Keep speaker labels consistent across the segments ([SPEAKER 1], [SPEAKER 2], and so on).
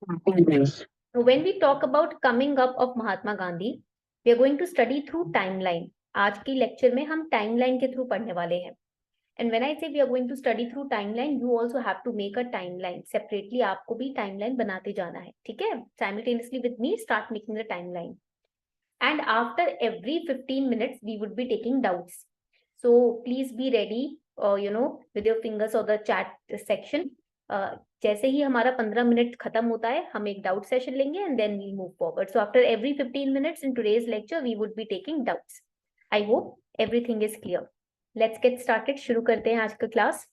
[SPEAKER 1] So when we talk about coming up of Mahatma Gandhi, we are going to study through timeline. आज की lecture में हम timeline के through पढ़ने वाले हैं. And when I say we are going to study through timeline, you also have to make a timeline. Separately आपको भी timeline बनाते जाना है, ठीक है? Simultaneously with me, start making the timeline. And after every 15 minutes, we would be taking doubts. So please be ready, with your fingers on the chat section. जैसे ही हमारा 15 minute खत्म होता है, हम एक डाउट सेशन लेंगे and then we'll move forward. So after every 15 minutes in today's lecture, we would be taking doubts. I hope everything is clear. Let's get started. शुरू करते हैं आज का क्लास.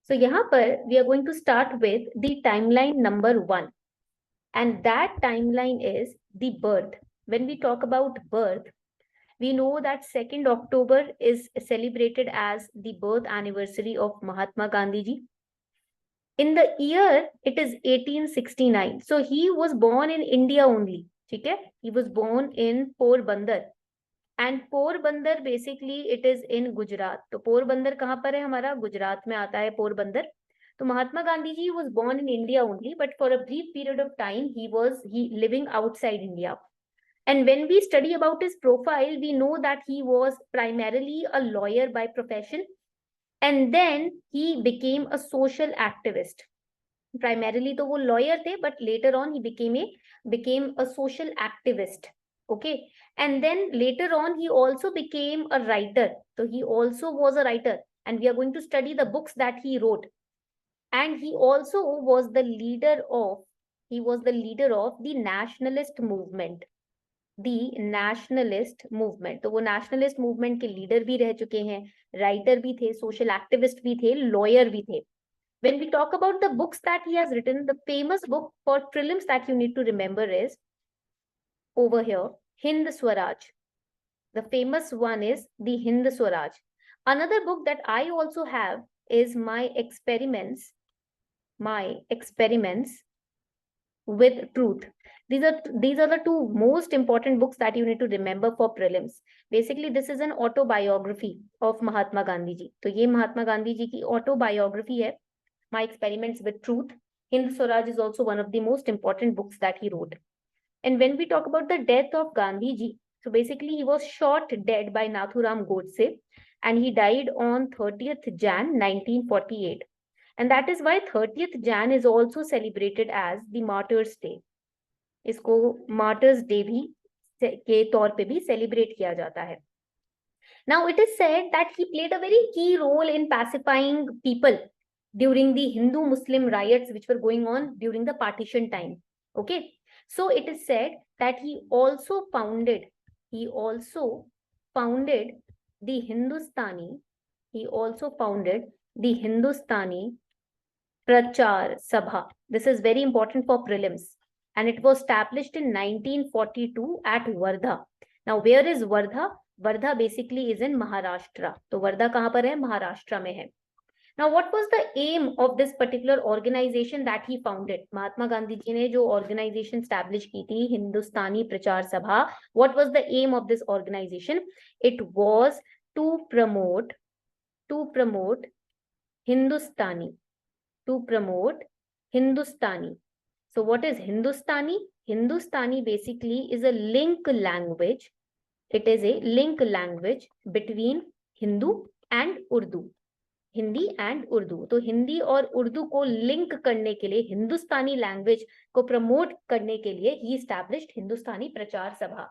[SPEAKER 1] So यहाँ पर we are going to start with the timeline number 1. And that timeline is the birth. When we talk about birth, we know that 2nd October is celebrated as the birth anniversary of Mahatma Gandhi Ji. In the year, it is 1869. So he was born in India only. Okay? He was born in Porbandar. And Porbandar basically it is in Gujarat. तो पोरबंदर कहाँ पर है हमारा? गुजरात में आता है पोरबंदर. तो महात्मा गांधी जी was born in India only, but for a brief period of time he living outside India. And when we study about his profile, we know that he was primarily a lawyer by profession. And then he became a social activist. Primarily तो वो lawyer थे, but later on he became a social activist. Okay. And then later on he also became a writer. So he also was a writer, and we are going to study the books that he wrote. And he also was the leader of the nationalist movement. The nationalist movement. तो वो nationalist movement के leader भी रह चुके हैं, writer भी थे, social activist भी थे, lawyer भी थे. When we talk about the books that he has written, the famous book for prelims that you need to remember is over here, Hind Swaraj. The famous one is the Hind Swaraj. Another book that I also have is My Experiments with Truth. These are the two most important books that you need to remember for prelims. Basically, this is an autobiography of Mahatma Gandhi ji. तो ये महात्मा गांधी जी की autobiography है. My Experiments with Truth. Hind Swaraj is also one of the most important books that he wrote. And when we talk about the death of Gandhi ji, so basically he was shot dead by Nathuram Godse, and he died on 30th Jan 1948. And that is why 30th Jan is also celebrated as the Martyrs Day. इसको Martyrs Day भी के तौर पे भी celebrate किया जाता है. Now it is said that he played a very key role in pacifying people during the Hindu-Muslim riots which were going on during the partition time. Okay. So it is said that he also founded the Hindustani Prachar Sabha. This is very important for prelims. And it was established in 1942 at Wardha. Now, where is Wardha? Wardha basically is in Maharashtra. So, Wardha kahan par hai? Maharashtra mein hai. Now, what was the aim of this particular organization that he founded? Mahatma Gandhi ji ne jo organization establish ki thi, Hindustani Prachar Sabha. What was the aim of this organization? It was to promote Hindustani. So what is Hindustani? Hindustani basically is a link language. It is a link language between Hindu and Urdu. Hindi and Urdu. तो हिंदी और उर्दू को link करने के लिए, हिंदुस्तानी language को promote करने के लिए ही एस्टैब्लिश्ड हिंदुस्तानी प्रचार सभा.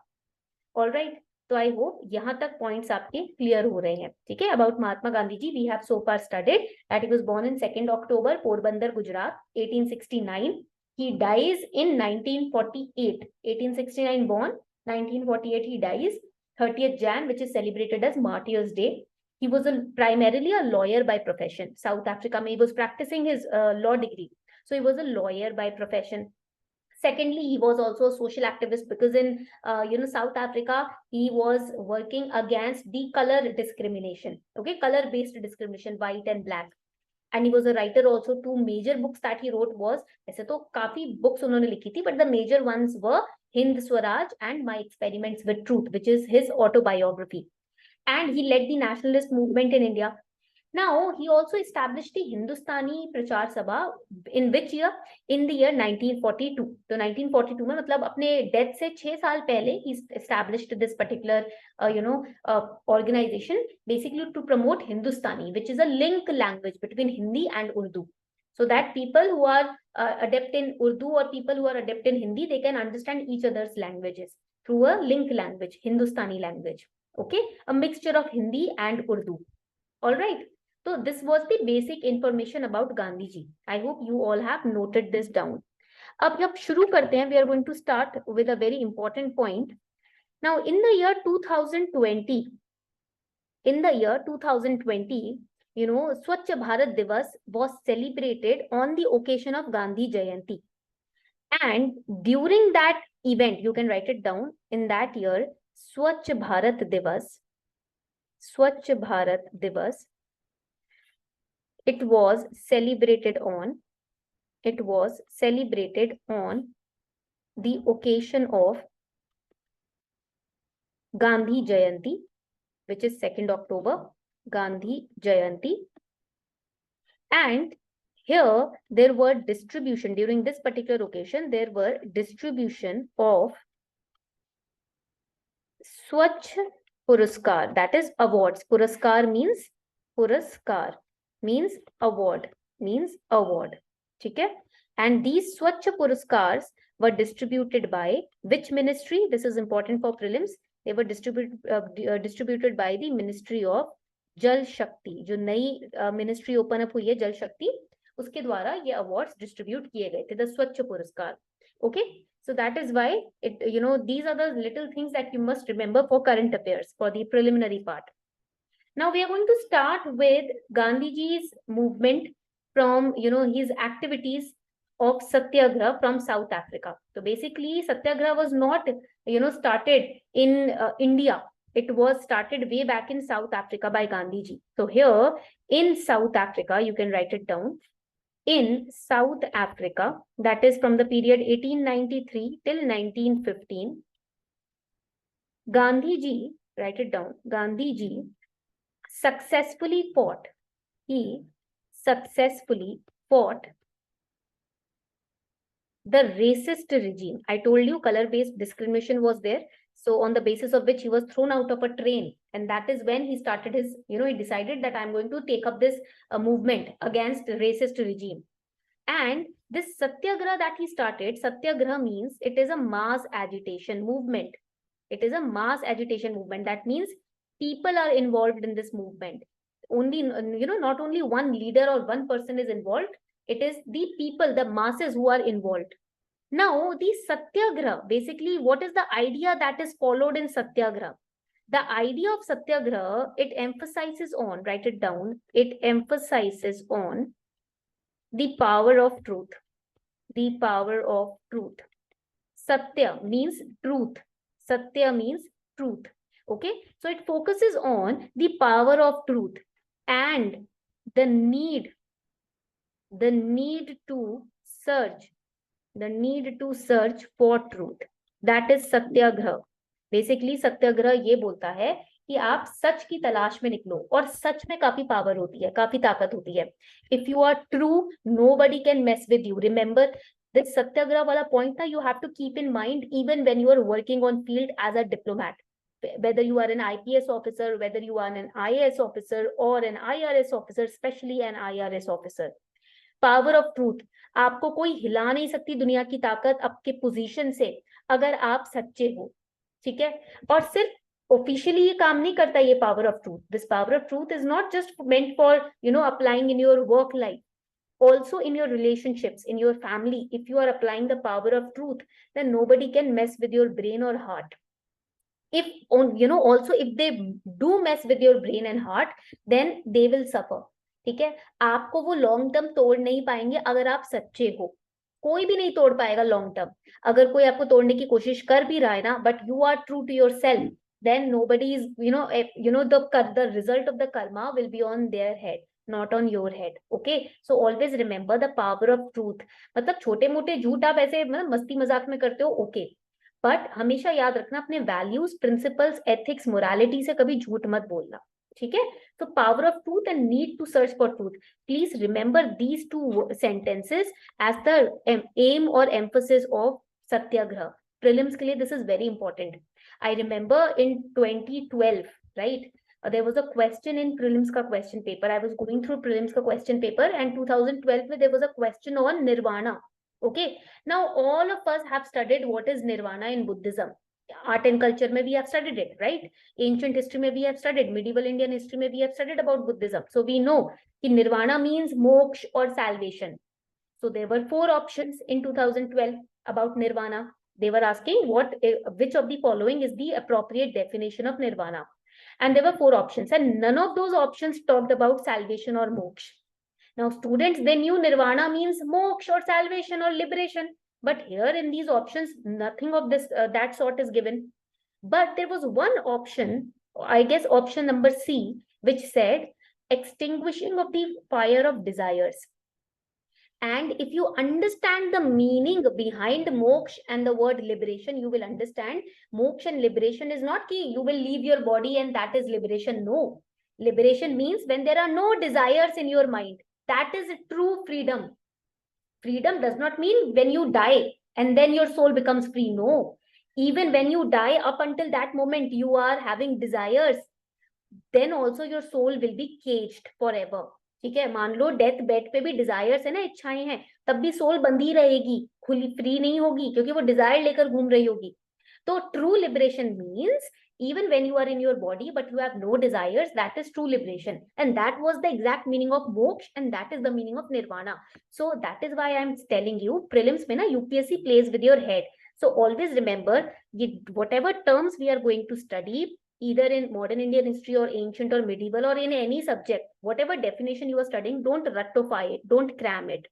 [SPEAKER 1] ऑलराइट. तो आई होप यहाँ तक पॉइंट्स आपके क्लियर हो रहे हैं. ठीक है. About Mahatma Gandhi ji we have so far studied that he was born in 2nd October, Porbandar, Gujarat, 1869. He dies in 1948. 1869 born, 1948 he dies. 30th Jan, which is celebrated as Martyrs Day. He was primarily a lawyer by profession. South Africa, he was practicing his law degree. So he was a lawyer by profession. Secondly, he was also a social activist because in South Africa, he was working against the color discrimination. Okay, color-based discrimination, white and black. And he was a writer also. 2 major books that he wrote was, ऐसे तो काफी books उन्होंने लिखी थी, but the major ones were Hind Swaraj and My Experiments with Truth, which is his autobiography. And he led the nationalist movement in India. Now, he also established the Hindustani Prachar Sabha in which year? In the year 1942. तो 1942 में मतलब अपने death से 6 साल पहले he established this particular organization basically to promote Hindustani, which is a link language between Hindi and Urdu, so that people who are adept in Urdu or people who are adept in Hindi, they can understand each other's languages through a link language, Hindustani language. Okay, a mixture of Hindi and Urdu. All right. So this was the basic information about Gandhi ji. I hope you all have noted this down. अब जब शुरू करते हैं, we are going to start with a very important point. Now, in the year 2020, Swachh Bharat Divas was celebrated on the occasion of Gandhi Jayanti. And during that event, you can write it down, in that year, Swachh Bharat Divas, it was celebrated on the occasion of Gandhi Jayanti, which is 2nd October, Gandhi Jayanti. And here there were distribution, during this particular occasion, there were distribution of Swachh Puraskar, that is awards. Puraskar means award, ठीक है? And these Swachh Puraskars were distributed by which ministry? This is important for prelims. They were distributed by the Ministry of Jal Shakti. जो नई ministry open up हुई है Jal Shakti, उसके द्वारा ये awards distribute किए गए थे, the Swachh Puraskar. Okay, so that is why it, these are the little things that you must remember for current affairs, for the preliminary part. Now we are going to start with Gandhiji's movement from, his activities of Satyagraha from South Africa. So basically Satyagraha was not, started in India. It was started way back in South Africa by Gandhiji. So here in South Africa, you can write it down. In South Africa, that is from the period 1893 till 1915, Gandhiji, write it down, Gandhiji successfully fought. He successfully fought the racist regime. I told you color-based discrimination was there. So on the basis of which he was thrown out of a train. And that is when he started his, he decided that I'm going to take up this movement against racist regime. And this Satyagraha that he started, Satyagraha means it is a mass agitation movement. It is a mass agitation movement. That means people are involved in this movement. Only, not only one leader or one person is involved. It is the people, the masses who are involved. Now, the Satyagraha, basically, what is the idea that is followed in Satyagraha? The idea of Satyagraha, it emphasizes on, write it down, it emphasizes on the power of truth. The power of truth. Satya means truth. Satya means truth. Okay, so it focuses on the power of truth and the need to search for truth. That is Satyagraha. Basically Satyagraha ये बोलता है कि आप सच की तलाश में निकलो, और सच में काफी पावर होती है, काफी ताकत होती है. If you are true, nobody can mess with you. Remember this Satyagraha wala point था, you have to keep in mind even when you are working on field as a diplomat. Whether you are an IPS officer, whether you are an IAS officer or an IRS officer, especially an IRS officer. Power of truth, आपको कोई हिला नहीं सकती दुनिया की ताकत आपके position से, अगर आप सच्चे हो. ठीक है, और सिर्फ ऑफिशियली ये काम नहीं करता ये power of truth. This power of truth is not just meant for applying in your work life, also in your relationships, in your family. If you are applying the power of truth, then nobody can mess with your brain or heart. If also if they do mess with your brain and heart, then they will suffer. ठीक है, आपको वो long term तोड़ नहीं पाएंगे अगर आप सच्चे हो. कोई भी नहीं तोड़ पाएगा लॉन्ग टर्म. अगर कोई आपको तोड़ने की कोशिश कर भी रहा है ना, but you are true to yourself, then nobody is the result of the karma will be on their head, not on your head. Okay, so always remember the power of truth. मतलब छोटे मोटे झूठ आप ऐसे मस्ती मजाक में करते हो, ओके, बट हमेशा याद रखना अपने वैल्यूज, प्रिंसिपल्स, एथिक्स, मोरालिटी से कभी झूठ मत बोलना. ठीक है. So power of truth and need to search for truth. Please remember these two sentences as the aim or emphasis of Satyagraha. Prelims के लिए this is very important. I remember in 2012, right? There was a question in prelims ka question paper. I was going through prelims ka question paper, and 2012 में there was a question on nirvana. Okay. Now all of us have studied what is nirvana in Buddhism. Art and culture में we have studied it, right? Ancient history में we have studied, medieval Indian history में we have studied about Buddhism. So we know कि nirvana means moksha or salvation. So there were 4 options in 2012 about nirvana. They were asking which of the following is the appropriate definition of nirvana. And there were 4 options, and none of those options talked about salvation or moksha. Now students, they knew nirvana means moksha or salvation or liberation. But here in these options, nothing of this that sort is given. But there was one option, I guess option number C, which said extinguishing of the fire of desires. And if you understand the meaning behind moksha and the word liberation, you will understand moksha and liberation is not key. You will leave your body and that is liberation. No. Liberation means when there are no desires in your mind. That is true freedom. Freedom does not mean when you die and then your soul becomes free. No. Even when you die, up until that moment, you are having desires. Then also your soul will be caged forever. ठीक है. मान लो death bed पे भी desires है ना, इच्छाएं हैं, तब भी सोल बंधी रहेगी, खुली फ्री नहीं होगी, क्योंकि वो डिजायर लेकर घूम रही होगी. तो true liberation means even when you are in your body but you have no desires, that is true liberation. And that was the exact meaning of moksha, and that is the meaning of nirvana. So that is why I am telling you, prelims mein na UPSC plays with your head. So always remember, whatever terms we are going to study, either in modern Indian history or ancient or medieval or in any subject, whatever definition you are studying, don't ratify it, don't cram it.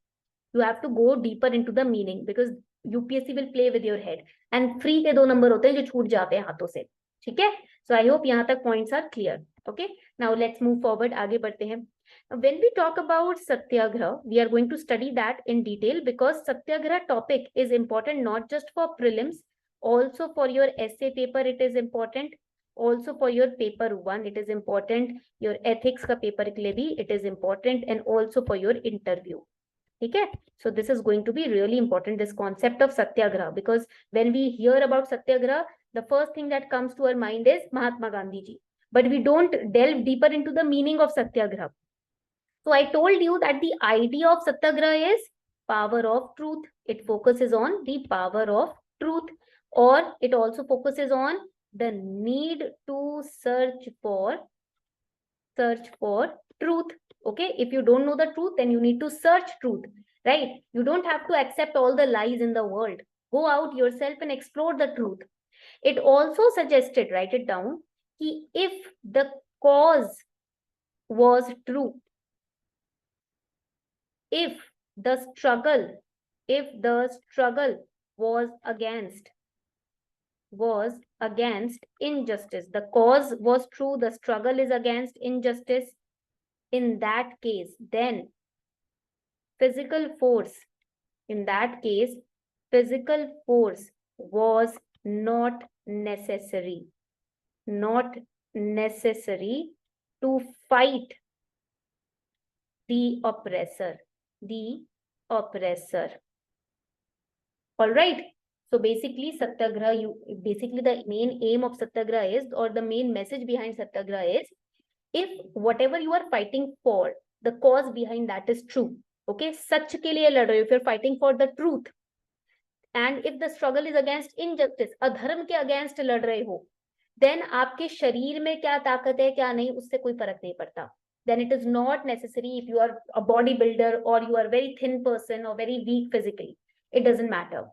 [SPEAKER 1] You have to go deeper into the meaning, because UPSC will play with your head. And free के 2 number होते हैं जो छूट जाते हैं हाथों से. ठीक है. So I hope यहाँ तक points are clear. Okay. Now let's move forward. आगे बढ़ते हैं. When we talk about Satyagraha, we are going to study that in detail, because Satyagraha topic is important not just for prelims, also for your essay paper it is important, also for your paper 1 it is important, your ethics का paper के लिए भी it is important, and also for your interview. Okay. So this is going to be really important, this concept of Satyagraha, because when we hear about Satyagraha, the first thing that comes to our mind is Mahatma Gandhi Ji, but we don't delve deeper into the meaning of Satyagraha. So I told you that the idea of Satyagraha is power of truth. It focuses on the power of truth, or it also focuses on the need to search for truth. Okay. If you don't know the truth, then you need to search truth, right? You don't have to accept all the lies in the world. Go out yourself and explore the truth. It also suggested, write it down, कि if the cause was true, if the struggle was against injustice, the cause was true, the struggle is against injustice, in that case, then physical force was not necessary to fight the oppressor. All right. So basically Satyagraha, the main aim of Satyagraha is, or the main message behind Satyagraha is, if whatever you are fighting for, the cause behind that is true. Okay. सच के लिए लड़ रहे हो, if you're fighting for the truth, and if the struggle is against injustice, अधर्म के against लड़ रहे हो, then आपके शरीर में क्या ताकत है क्या नहीं, उससे कोई फर्क नहीं पड़ता. Then it is not necessary if you are a bodybuilder or you are a very thin person or very weak physically. It doesn't matter.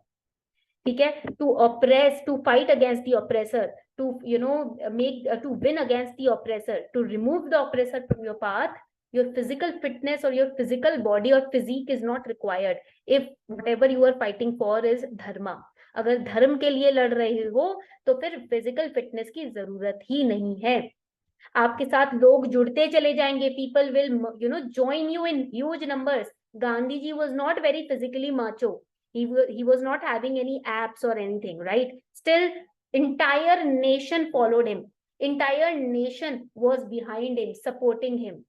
[SPEAKER 1] ठीक है. To oppress, to fight against the oppressor, to to win against the oppressor, to remove the oppressor from your path, your physical fitness or your physical body or physique is not required if whatever you are fighting for is dharma. अगर धर्म के लिए लड़ रहे हो तो फिर physical fitness की जरूरत ही नहीं है. आपके साथ लोग जुड़ते चले जाएंगे. People will join you in huge numbers. Gandhi Ji was not very physically macho. He was not having any abs or anything, right? Still, entire nation followed him. Entire nation was behind him, supporting him,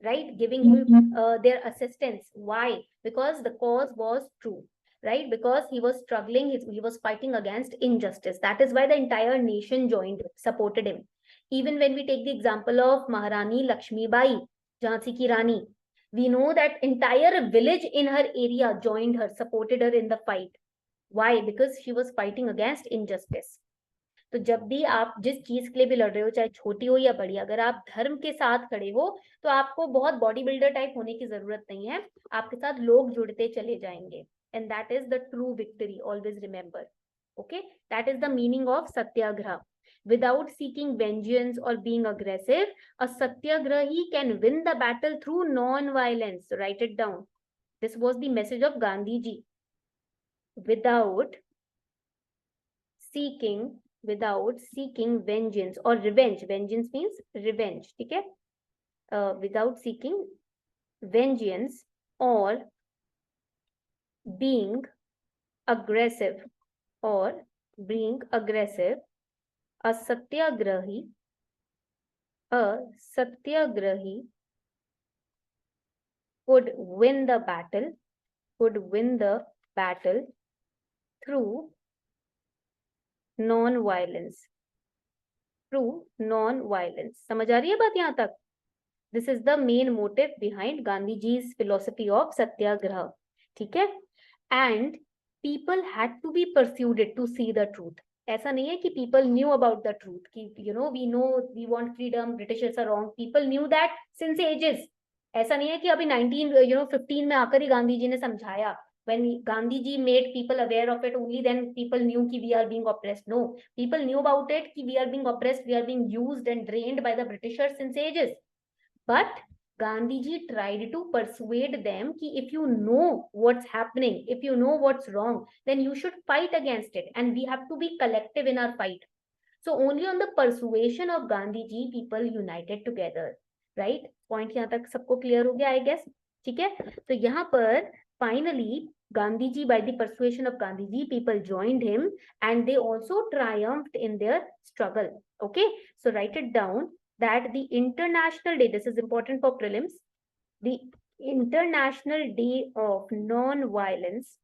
[SPEAKER 1] right? Giving him their assistance. Why? Because the cause was true, right? Because he was struggling, he was fighting against injustice. That is why the entire nation joined, supported him. Even when we take the example of Maharani Lakshmi Bai, Jhansi ki Rani, we know that entire village in her area joined her, supported her in the fight. Why? Because she was fighting against injustice. तो जब भी आप जिस चीज के लिए भी लड़ रहे हो, चाहे छोटी हो या बड़ी, अगर आप धर्म के साथ खड़े हो तो आपको बहुत बॉडी बिल्डर टाइप होने की जरूरत नहीं है, आपके साथ लोग जुड़ते चले जाएंगे. And that is the true victory, always remember. Okay, that is the meaning of Satyagraha. Without seeking vengeance or being aggressive, a satyagrahi can win the battle through non-violence. So write it down. This was the message of Gandhi Ji. Without seeking vengeance or revenge. Vengeance means revenge. ठीक है? Without seeking vengeance or being aggressive, a satyagrahi would win the battle through non-violence. समझ आ रही है बात यहाँ तक? This is the main motive behind Gandhi Ji's philosophy of Satyagraha. ठीक है? And people had to be persuaded to see the truth. ऐसा नहीं है कि people knew about the truth, कि we want freedom, Britishers are wrong. People knew that since ages. ऐसा नहीं है कि अभी 1915 में आकर ही गांधी जी ने समझाया. When Gandhi Ji made people aware of it, only then people knew कि we are being oppressed. No, people knew about it कि we are being oppressed, we are being used and drained by the Britishers since ages. But Gandhi Ji tried to persuade them कि if you know what's happening, if you know what's wrong, then you should fight against it, and we have to be collective in our fight. So only on the persuasion of Gandhi Ji people united together, right? Point यहाँ तक सबको clear हो गया, I guess. ठीक है? तो यहाँ पर finally Gandhi Ji, by the persuasion of Gandhi Ji, people joined him and they also triumphed in their struggle. Okay, so write it down that the International Day, this is important for prelims, the International Day of Non-Violence,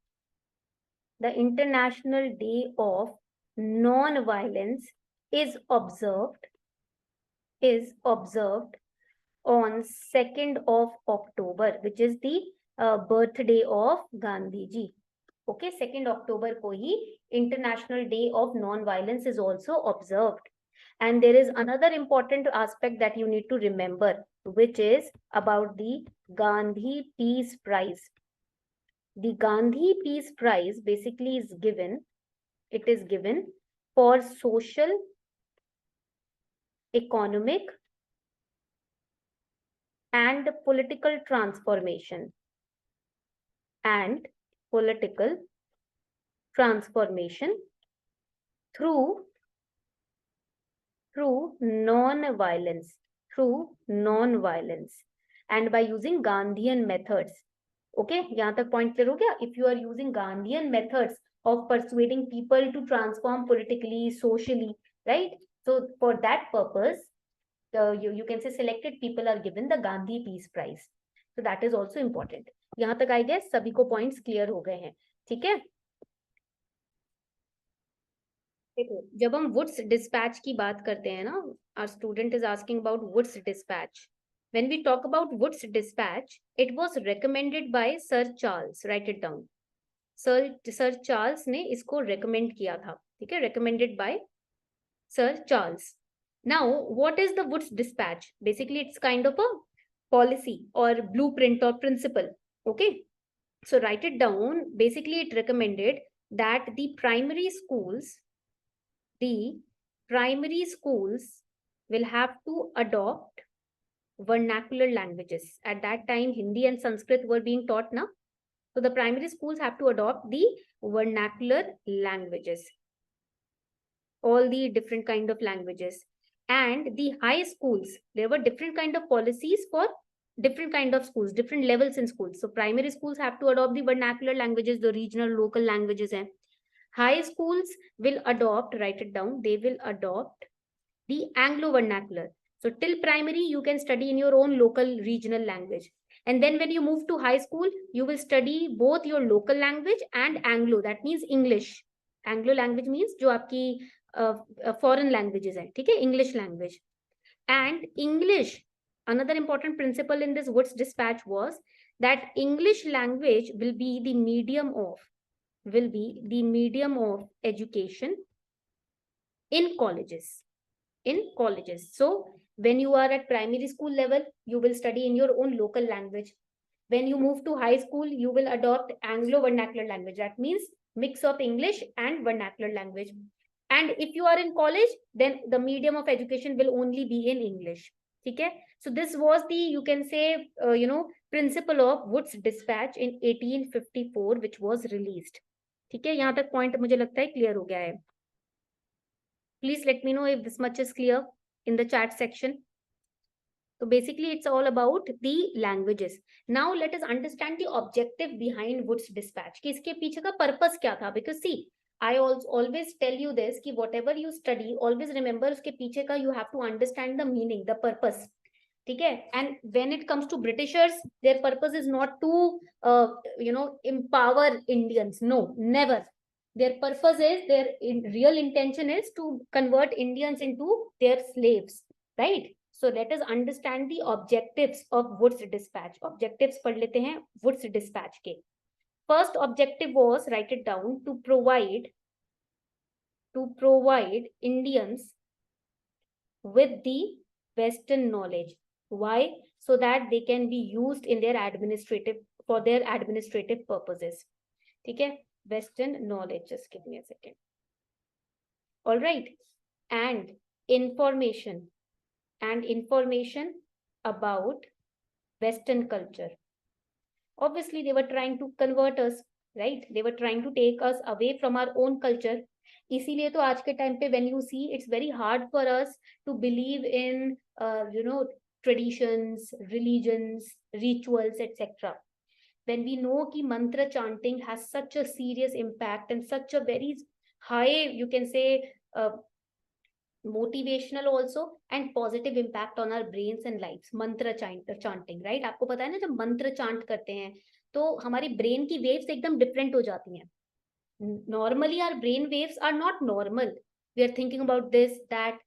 [SPEAKER 1] the International Day of Non-Violence is observed on 2nd of October, which is the birthday of Gandhi Ji. Okay, 2nd October को ही International Day of Non-Violence is also observed. And there is another important aspect that you need to remember, which is about the Gandhi Peace Prize. The Gandhi Peace Prize basically is given for social, economic, and political transformation. Through non-violence, and by using Gandhian methods. Okay, यहाँ तक point clear हो गया? If you are using Gandhian methods of persuading people to transform politically, socially, right? So for that purpose, you can say selected people are given the Gandhi Peace Prize. So that is also important. यहाँ तक I guess सभी को points clear हो गए हैं. ठीक है? देखो, जब हम वुड्स डिस्पैच की बात करते हैं ना, our student is asking about Woods Dispatch. When we talk about Woods Dispatch, it was recommended by Sir Charles. Write it down. Sir Charles ने इसको recommend किया था. ठीक है? Recommended by Sir Charles. Now, what is the Woods Dispatch? Basically, it's kind of a policy or blueprint or principle. Okay? So write it down. Basically, it recommended that the primary schools will have to adopt vernacular languages. At that time, Hindi and Sanskrit were being taught now. So the primary schools have to adopt the vernacular languages, all the different kind of languages. And the high schools, there were different kind of policies for different kind of schools, different levels in schools. So primary schools have to adopt the vernacular languages, the regional, local languages. And high schools will adopt, write it down, they will adopt the Anglo vernacular. So till primary, you can study in your own local regional language. And then when you move to high school, you will study both your local language and Anglo. That means English. Anglo language means जो आपकी foreign languages है, ठीक है? English language. And English, another important principle in this Wood's dispatch was that English language will be the medium of education in colleges. So when you are at primary school level, you will study in your own local language. When you move to high school, you will adopt Anglo vernacular language. That means mix of English and vernacular language. And if you are in college, then the medium of education will only be in English. Okay? So this was the, you can say, principle of Wood's dispatch in 1854, which was released. ठीक है, यहाँ तक point मुझे लगता है clear हो गया है. Please let me know if this much is clear in the chat section. So basically, it's all about the languages. Now let us understand the objective behind Wood's dispatch. कि इसके पीछे का purpose क्या था? Because see, I always tell you this कि whatever you study, always remember उसके पीछे का you have to understand the meaning, the purpose. ठीक है? And when it comes to Britishers, their purpose is not to empower Indians. No, never. Their purpose is, their real intention is to convert Indians into their slaves, right? So let us understand the objectives of Wood's dispatch. Objectives पढ़ लेते हैं Wood's dispatch के. First objective was, write it down, to provide Indians with the Western knowledge. Why? So that they can be used in their administrative purposes. ठीक है? Western knowledge. Just give me a second. All right. And information about Western culture. Obviously, they were trying to convert us, right? They were trying to take us away from our own culture. इसीलिए तो आज के time पे when you see, it's very hard for us to believe in traditions, religions, rituals, etc. When we know कि mantra chanting has such a serious impact and such a very high, you can say, motivational also and positive impact on our brains and lives. Mantra chanting, right? आपको पता है ना, जब मंत्र chant करते हैं तो हमारी brain की waves एकदम different हो जाती हैं. Normally our brain waves are not normal. We are thinking about this, that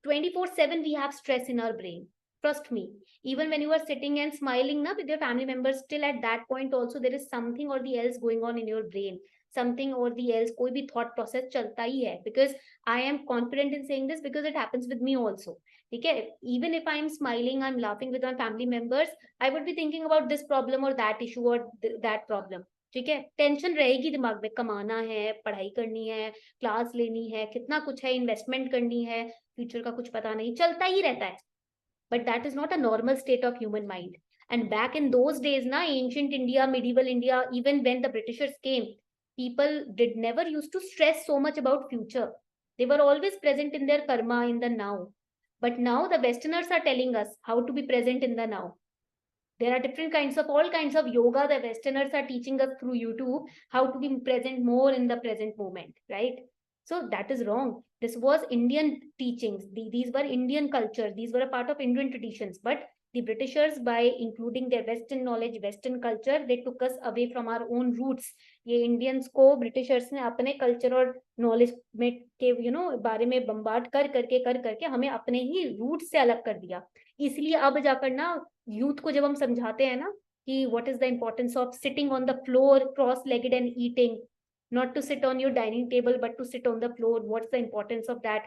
[SPEAKER 1] 24/7 we have stress in our brain. Trust me, even when you are sitting and smiling na, with your family members, still at that point also there is something or the else going on in your brain. Something or the else, कोई भी thought process चलता ही है. Because I am confident in saying this because it happens with me also. ठीक है? Even if I am smiling, I am laughing with my family members, I would be thinking about this problem or that issue or that problem. ठीक है? Tension रहेगी दिमाग में, कमाना है, पढ़ाई करनी है, क्लास लेनी है, कितना कुछ है, इन्वेस्टमेंट करनी है, फ्यूचर का कुछ पता नहीं, चलता ही रहता है. But that is not a normal state of human mind. And back in those days, na, ancient India, medieval India, even when the Britishers came, people never used to stress so much about future. They were always present in their karma, in the now. But now the Westerners are telling us how to be present in the now. There are all kinds of yoga the Westerners are teaching us through YouTube, how to be present more in the present moment, right? So that is wrong. This was Indian teachings. These were Indian culture. These were a part of Indian traditions. But the Britishers, by including their Western knowledge, Western culture, they took us away from our own roots. ये Indians को Britishers ने अपने culture और knowledge में के बारे में bombard कर करके हमें अपने ही roots से अलग कर दिया. इसलिए अब जाकर ना youth को जब हम समझाते हैं ना कि what is the importance of sitting on the floor cross-legged and eating, not to sit on your dining table but to sit on the floor, what's the importance of that,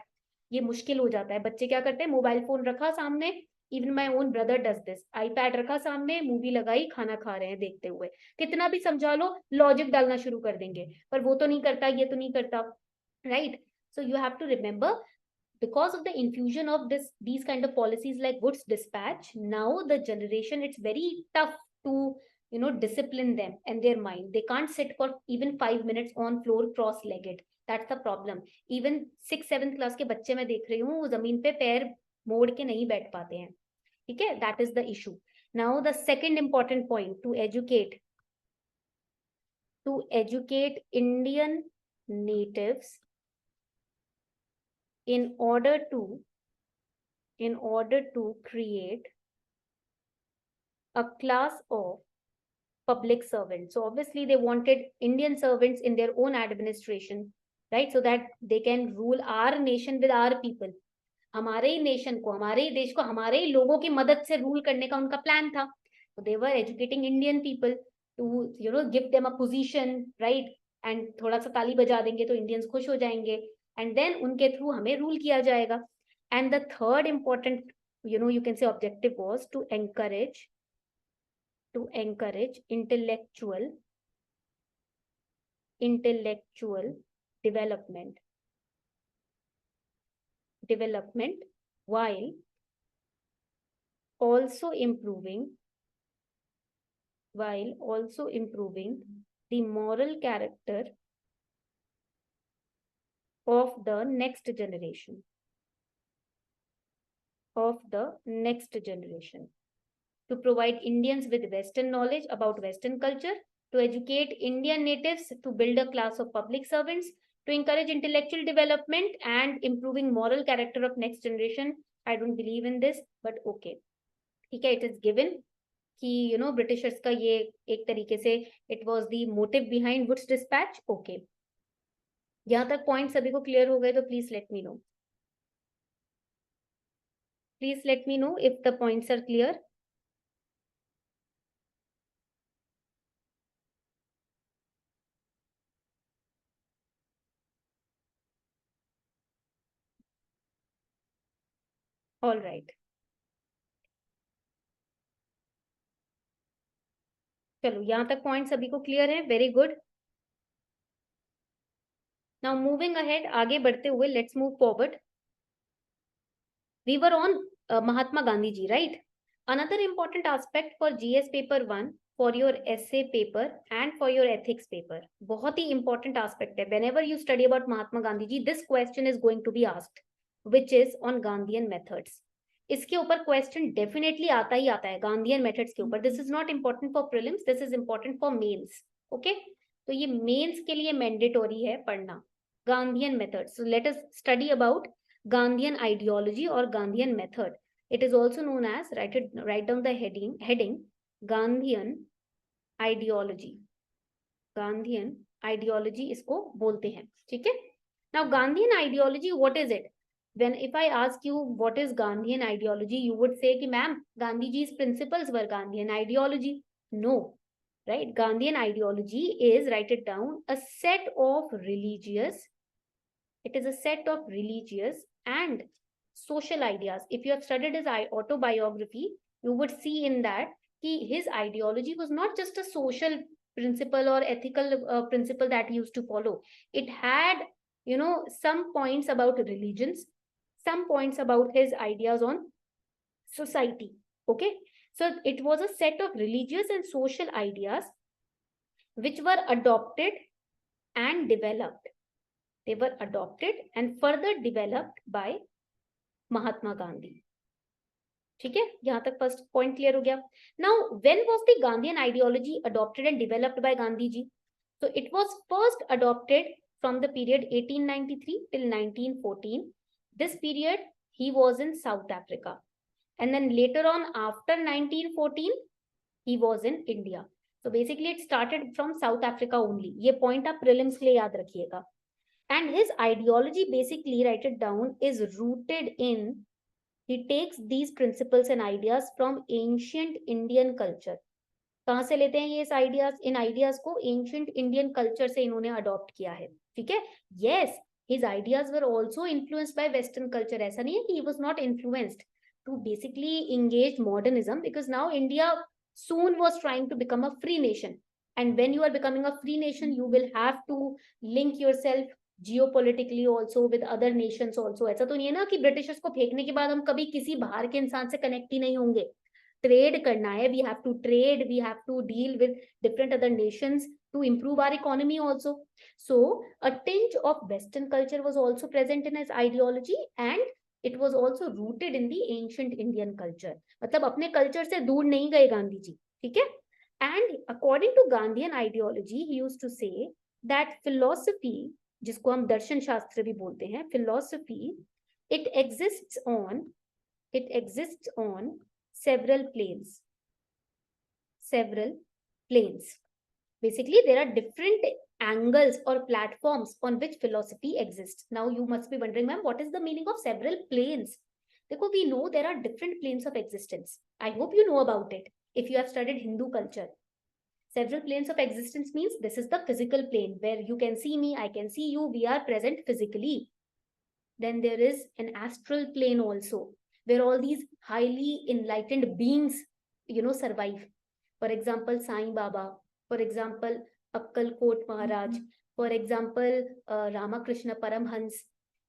[SPEAKER 1] ये मुश्किल हो जाता है. बच्चे क्या करते हैं, मोबाइल फोन रखा सामने, even my own brother does this, iPad रखा सामने, मूवी लगाई, खाना खा रहे हैं देखते हुए, कितना भी समझा लो लॉजिक डालना शुरू कर देंगे, पर वो तो नहीं करता, ये तो नहीं करता, right? So you have to remember, because of the infusion of these kind of policies like Wood's dispatch, now the generation, it's very tough to discipline them and their mind. They can't sit for even 5 minutes on floor cross-legged. That's the problem. Even 6th 7th class के बच्चे मैं देख रही हूँ, वो जमीन पे पैर मोड़ के नहीं बैठ पाते हैं. ठीक है? That is the issue. Now the second important point, to educate Indian natives in order to in order to create a class of public servants. So obviously they wanted Indian servants in their own administration, right? So that they can rule our nation with our people. हमारे ही nation को, हमारे ही देश को, हमारे ही लोगों की मदद से रूल करने का उनका प्लान था. So they were educating Indian people to, you know, give them a position, right? And थोड़ा सा ताली बजा देंगे तो इंडियंस खुश हो जाएंगे, and then उनके थ्रू हमें रूल किया जाएगा. And the third important, you know, you can say objective was to encourage intellectual development while also improving the moral character of the next generation. To provide Indians with Western knowledge about Western culture, to educate Indian natives, to build a class of public servants, to encourage intellectual development and improving moral character of next generation. I don't believe in this, but okay. ठीक है, it is given कि you know Britishers का ये एक तरीके से it was the motive behind Wood's dispatch. Okay. यहाँ तक पॉइंट सभी को क्लियर हो गए तो please let me know. Please let me know if the points are clear. All right. चलो यहाँ तक पॉइंट सभी को क्लियर है. Very good. Now moving ahead, आगे बढ़ते हुए let's move forward. We were on Mahatma Gandhi ji, right? Another important aspect for GS paper 1, for your essay paper and for your ethics paper. बहुत ही important aspect है. Whenever you study about Mahatma Gandhi ji, this question is going to be asked, which is on Gandhian methods. इसके ऊपर question definitely आता ही आता है Gandhian methods के ऊपर. This is not important for prelims, this is important for mains. Okay, तो ये mains के लिए मैंडेटोरी है पढ़ना Gandhian methods. So let us study about Gandhian ideology or Gandhian method. It is also known as, write down the heading Gandhian ideology. Gandhian ideology इसको बोलते हैं. ठीक है. Now Gandhian ideology, what is it? When if I ask you what is Gandhian ideology, you would say कि ma'am Gandhi Ji's principles were Gandhian ideology. No, right? Gandhian ideology is, write it down, a set of religious. It is a set of religious and social ideas. If you have studied his autobiography, you would see in that his ideology was not just a social principle or ethical principle that he used to follow. It had, you know, some points about religions, some points about his ideas on society. Okay, so it was a set of religious and social ideas which were adopted and developed. They were adopted and further developed by Mahatma Gandhi. ठीक है, यहाँ तक first point clear हो गया. Now, when was the Gandhian ideology adopted and developed by Gandhi Ji? So it was first adopted from the period 1893 till 1914. This period he was in South Africa, and then later on after 1914 he was in India. So basically it started from South Africa only. ये point आप prelims के लिए याद रखिएगा. And his ideology, basically, write it down, is rooted in, he takes these principles and ideas from ancient Indian culture. कहाँ से लेते हैं ये इस ideas, इन ideas को ancient Indian culture से इन्होंने adopt किया है. ठीक है. Yes, his ideas were also influenced by Western culture. ऐसा नहीं है कि he was not influenced to basically engage modernism, because now India soon was trying to become a free nation. And when you are becoming a free nation, you will have to link yourself geopolitically also with other Nations also. ऐसा तो नहीं है ना कि Britishers को फेंकने के बाद हम कभी किसी बाहर के इंसान से कनेक्ट ही नहीं होंगे. ट्रेड करना है, we have to trade, we have to deal with different other nations to improve our economy also. So a tinge of Western culture was also present in his ideology, and it was also rooted in the ancient Indian culture. मतलब अपने culture से दूर नहीं गए गांधी जी. ठीक है. And according to Gandhian ideology, he used to say that philosophy, जिसको हम दर्शन शास्त्र भी बोलते हैं, philosophy, it exists on It exists on several planes. Several planes. Basically, there are different angles or platforms on which philosophy exists. Now, you must be wondering, ma'am, what is the meaning of several planes? Because we know there are different planes of existence. I hope you know about it if you have studied Hindu culture. Several planes of existence means this is the physical plane where you can see me, I can see you, we are present physically. Then there is an astral plane also, where all these highly enlightened beings, survive. For example, Sai Baba, for example, Akkalkot Maharaj, for example, Ramakrishna Paramhans,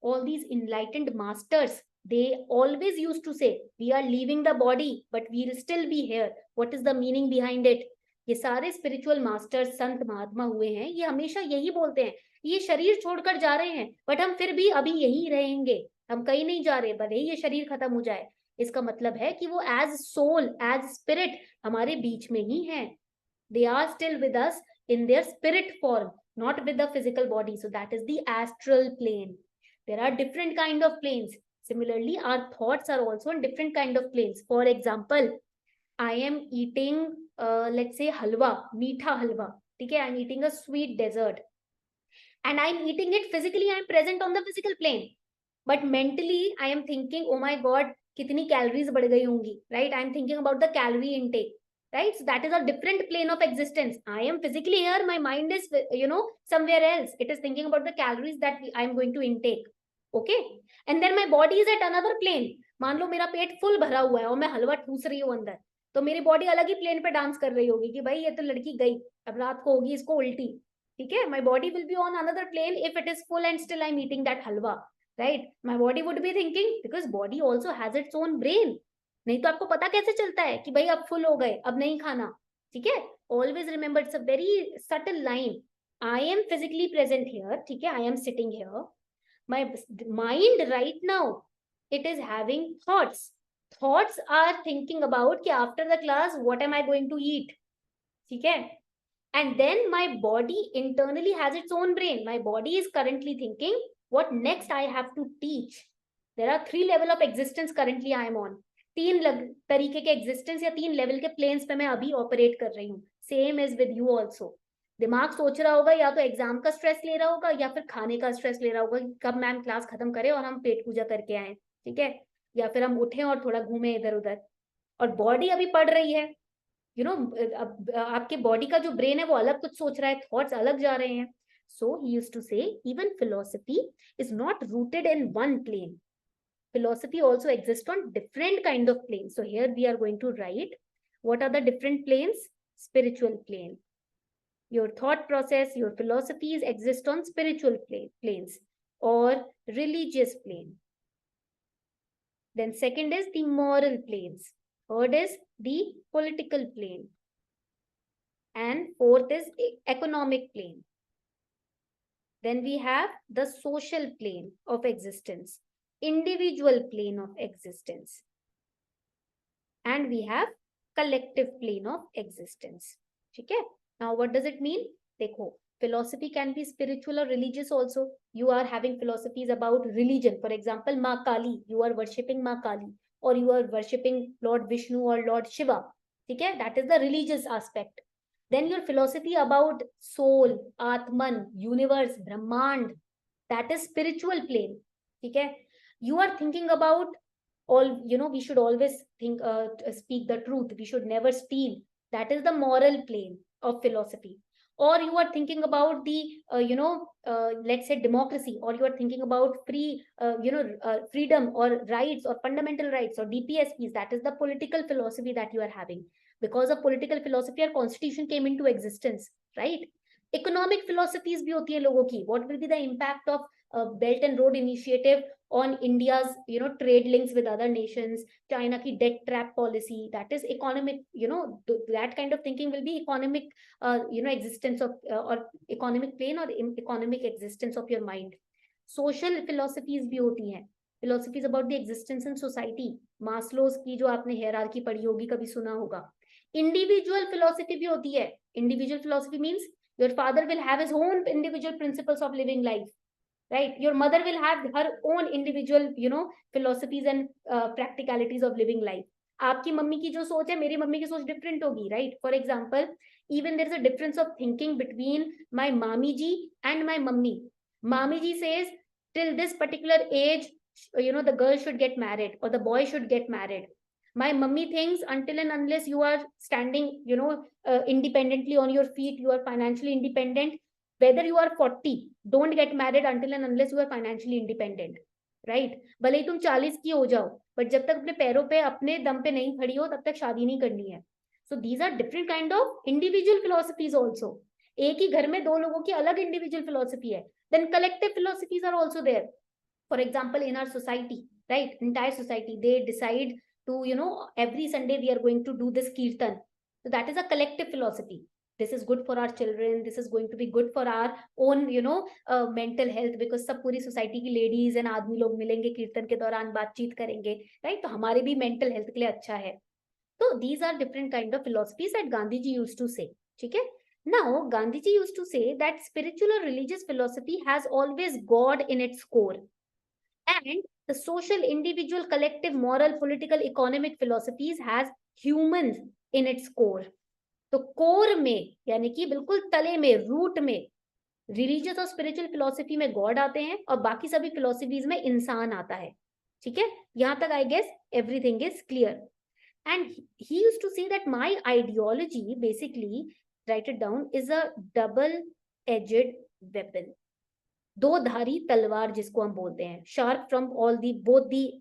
[SPEAKER 1] all these enlightened masters, they always used to say, we are leaving the body, but we'll still be here. What is the meaning behind it? ये सारे spiritual masters संत महात्मा हुए हैं, ये हमेशा यही बोलते हैं, ये शरीर छोड़कर जा रहे हैं बट हम फिर भी अभी यही रहेंगे, हम कहीं नहीं जा रहे, भले ही ये शरीर खत्म हो जाए. इसका मतलब है कि वो एज सोल, एज स्पिरिट हमारे बीच में ही है. They are still with us in their spirit form, not with the physical body. So that is the astral plane. There are different kind of planes. Similarly, our thoughts are also in different kind of planes. For example, I am eating, let's say, halwa, meetha halwa. Okay, I'm eating a sweet dessert. And I'm eating it physically, I'm present on the physical plane. But mentally, I am thinking, oh my God, kitni calories बढ़ गई होंगी, right? I'm thinking about the calorie intake, right? So that is a different plane of existence. I am physically here, my mind is, somewhere else. It is thinking about the calories that I'm going to intake. Okay? And then my body is at another plane. मान लो मेरा पेट full भरा हुआ है और मैं हलवा ठूस रही हूँ अंदर, तो मेरी बॉडी अलग ही प्लेन पे डांस कर रही होगी कि भाई ये तो लड़की गई, अब रात को होगी इसको उल्टी. ठीक है? My body will be on another plane if it is full and still I'm eating that halwa. Right? My body would be thinking, because body also has its own brain. नहीं तो आपको पता कैसे चलता है कि भाई अब फुल हो गए, अब नहीं खाना. ठीक है? Always remember, it's a very subtle line. I am physically present here. ठीक है? I am sitting here. My mind right now, it is having thoughts. Thoughts are thinking about कि after the class, what am I going to eat? ठीक है? And then my body internally has its own brain. My body is currently thinking, what next I have to teach. There are 3 level of existence currently I am on. 3 तरीके के existence या 3 level के planes पे मैं अभी operate कर रही हूँ. Same is with you also. दिमाग सोच रहा होगा या तो एग्जाम का स्ट्रेस ले रहा होगा या फिर खाने का स्ट्रेस ले रहा होगा कि कब मैम क्लास खत्म करे और हम पेट पूजा करके आए. ठीक है? या फिर हम उठे और थोड़ा घूमे इधर उधर. और बॉडी अभी पढ़ रही है, आपके बॉडी का जो ब्रेन है वो अलग कुछ सोच रहा है, थॉट्स अलग जा रहे हैं. So he used to say even philosophy is not rooted in one plane. Philosophy also exists on different kind of planes. So here we are going to write what are the different planes. Spiritual plane. Your thought process, your philosophies exist on spiritual planes or religious plane. Then second is the moral planes. Third is the political plane. And fourth is economic plane. Then we have the social plane of existence, individual plane of existence, and we have collective plane of existence. ठीक है? Now what does it mean? देखो, philosophy can be spiritual or religious also. You are having philosophies about religion. For example, Ma Kali, you are worshipping Ma Kali, or you are worshipping Lord Vishnu or Lord Shiva. ठीक है? That is the religious aspect. Then your philosophy about soul, Atman, universe, Brahmand, that is spiritual plane. ठीक है? You are thinking about all, we should always think, speak the truth. We should never steal. That is the moral plane of philosophy. Or you are thinking about the, let's say democracy, or you are thinking about free, freedom or rights or fundamental rights or DPSPs. That is the political philosophy that you are having. Because of political philosophy, our constitution came into existence, right? Economic philosophies bhi hoti hai logon ki. What will be the impact of Belt and Road Initiative on India's, trade links with other nations, China ki debt trap policy? That is economic, that kind of thinking will be economic, existence of, or economic plane or economic existence of your mind. Social philosophies bhi hoti hain. Philosophies about the existence in society. Maslow's की जो आपने hierarchy पढ़ी होगी, कभी सुना होगा. Individual philosophy भी होती है. Individual philosophy means your father will have his own individual principles of living life. right? Your mother will have her own individual, philosophies and practicalities of living life. आपकी mummy की जो सोच है मेरी mummy की सोच डिफरेंट होगी, right? For example, even there is a difference of thinking between my mami ji and my mummy. Mami ji says till this particular age, the girl should get married or the boy should get married. My mummy thinks until and unless you are standing, independently on your feet, you are financially independent, whether you are 40, don't get married until and unless you are financially independent, right? भले ही तुम 40 की हो जाओ, but जब तक अपने पैरों पे अपने दम पे नहीं खड़ी हो तब तक शादी नहीं करनी है. So these are different kind of individual philosophies also. एक ही घर में दो लोगों की अलग individual philosophy है. Then collective philosophies are also there. For example, in our society, right, entire society, they decide to, every Sunday we are going to do this kirtan. So that is a collective philosophy. This is good for our children, this is going to be good for our own, mental health, because सब पूरी society की ladies and आदमी लोग मिलेंगे कीर्तन के दौरान, बातचीत करेंगे, right? तो हमारे भी mental health के लिए अच्छा है. So these are different kind of philosophies that Gandhi Ji used to say. ठीक है? Now Gandhi Ji used to say that spiritual or religious philosophy has always God in its core, and the social, individual, collective, moral, political, economic philosophies has humans in its core. तो core में यानी कि बिल्कुल तले में, root में, religious और spiritual philosophy में गॉड आते हैं और बाकी सभी फिलोसफीज में इंसान आता है. ठीक है? यहां तक I guess everything is clear. And he used to say that my ideology, basically, write it down, is a double-edged weapon. दो धारी तलवार जिसको हम बोलते हैं, sharp from all the both the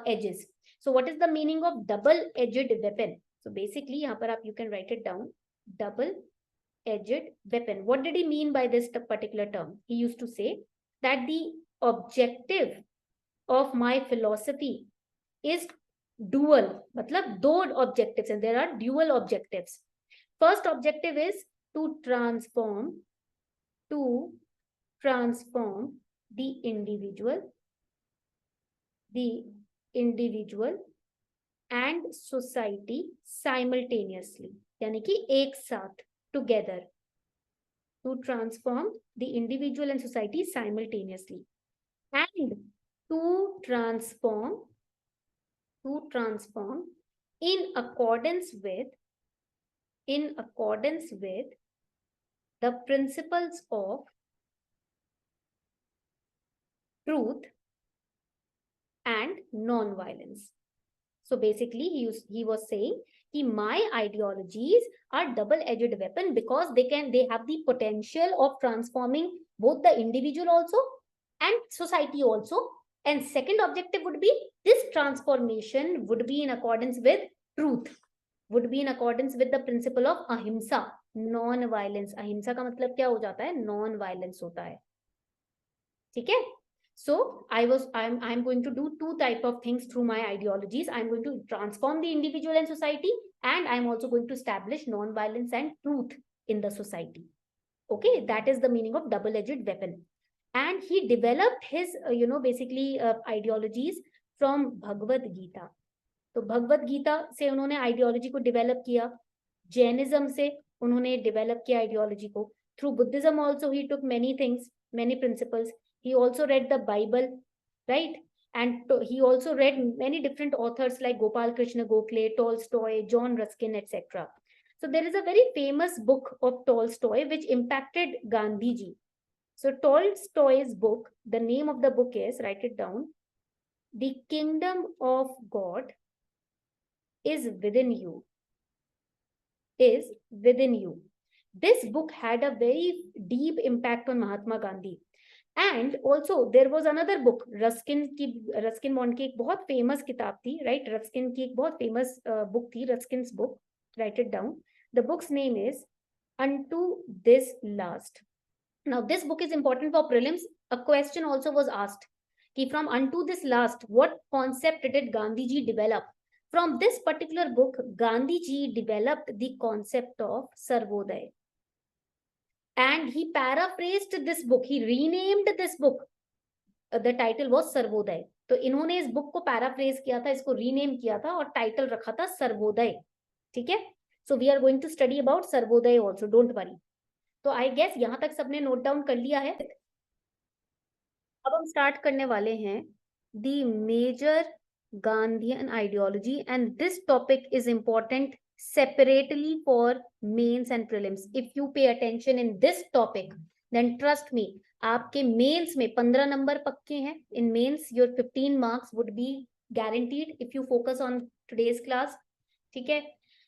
[SPEAKER 1] edges. So what is the meaning of double-edged weapon? So basically यहाँ पर आप you can write it down, double-edged weapon. What did he mean by this particular term? He used to say that the objective of my philosophy is dual, मतलब दो objectives and there are dual objectives. First objective is to transform the individual and society simultaneously, यानी कि एक साथ, together, to transform the individual and society simultaneously, and to transform in accordance with the principles of truth and non-violence. So basically he was saying कि my ideologies are double-edged weapon because they have the potential of transforming both the individual also and society also. And second objective would be this transformation would be in accordance with truth, would be in accordance with the principle of ahimsa, non-violence. ahimsa का मतलब क्या हो जाता है? non-violence होता है. ठीक है? So I'm going to do two type of things through my ideologies. I'm going to transform the individual and society, and I'm also going to establish non-violence and truth in the society. Okay, that is the meaning of double-edged weapon. And he developed his basically ideologies from Bhagavad Gita. तो भगवत गीता से उन्होंने ideology को develop किया. Jainism से उन्होंने develop किया ideology को. Through Buddhism also he took many things, many principles. He also read the Bible, right? And he also read many different authors like Gopal Krishna Gokhale, Tolstoy, John Ruskin, etc. So there is a very famous book of Tolstoy which impacted Gandhi Ji. So Tolstoy's book, the name of the book is, write it down, The Kingdom of God is within you. This book had a very deep impact on Mahatma Gandhi. And also there was another book, Ruskin bond की एक बहुत famous किताब थी, right? Ruskin की एक बहुत famous book थी, Ruskin's book. Right it down. The books name is Unto This Last. Now this book is important for prelims. A question also was asked कि from Unto This Last, what concept did Gandhi Ji develop? From this particular book, Gandhi Ji developed the concept of Sarvodaya. And he paraphrased this book. He renamed this book. The title was Sarvodaya. तो इन्होंने इस book को paraphrase किया था, इसको rename किया था और टाइटल रखा था सर्वोदय. ठीक है? So we are going to study about Sarvodaya also, don't worry. तो आई गेस यहां तक सबने नोट डाउन कर लिया है. अब हम स्टार्ट करने वाले हैं the major Gandhian ideology, and this topic is important separately for mains and prelims. If you pay attention in this topic, then trust me, आपके मेंस में 15 नंबर पक्के हैं. In mains your 15 marks would be guaranteed if you focus on today's class. ठीक है.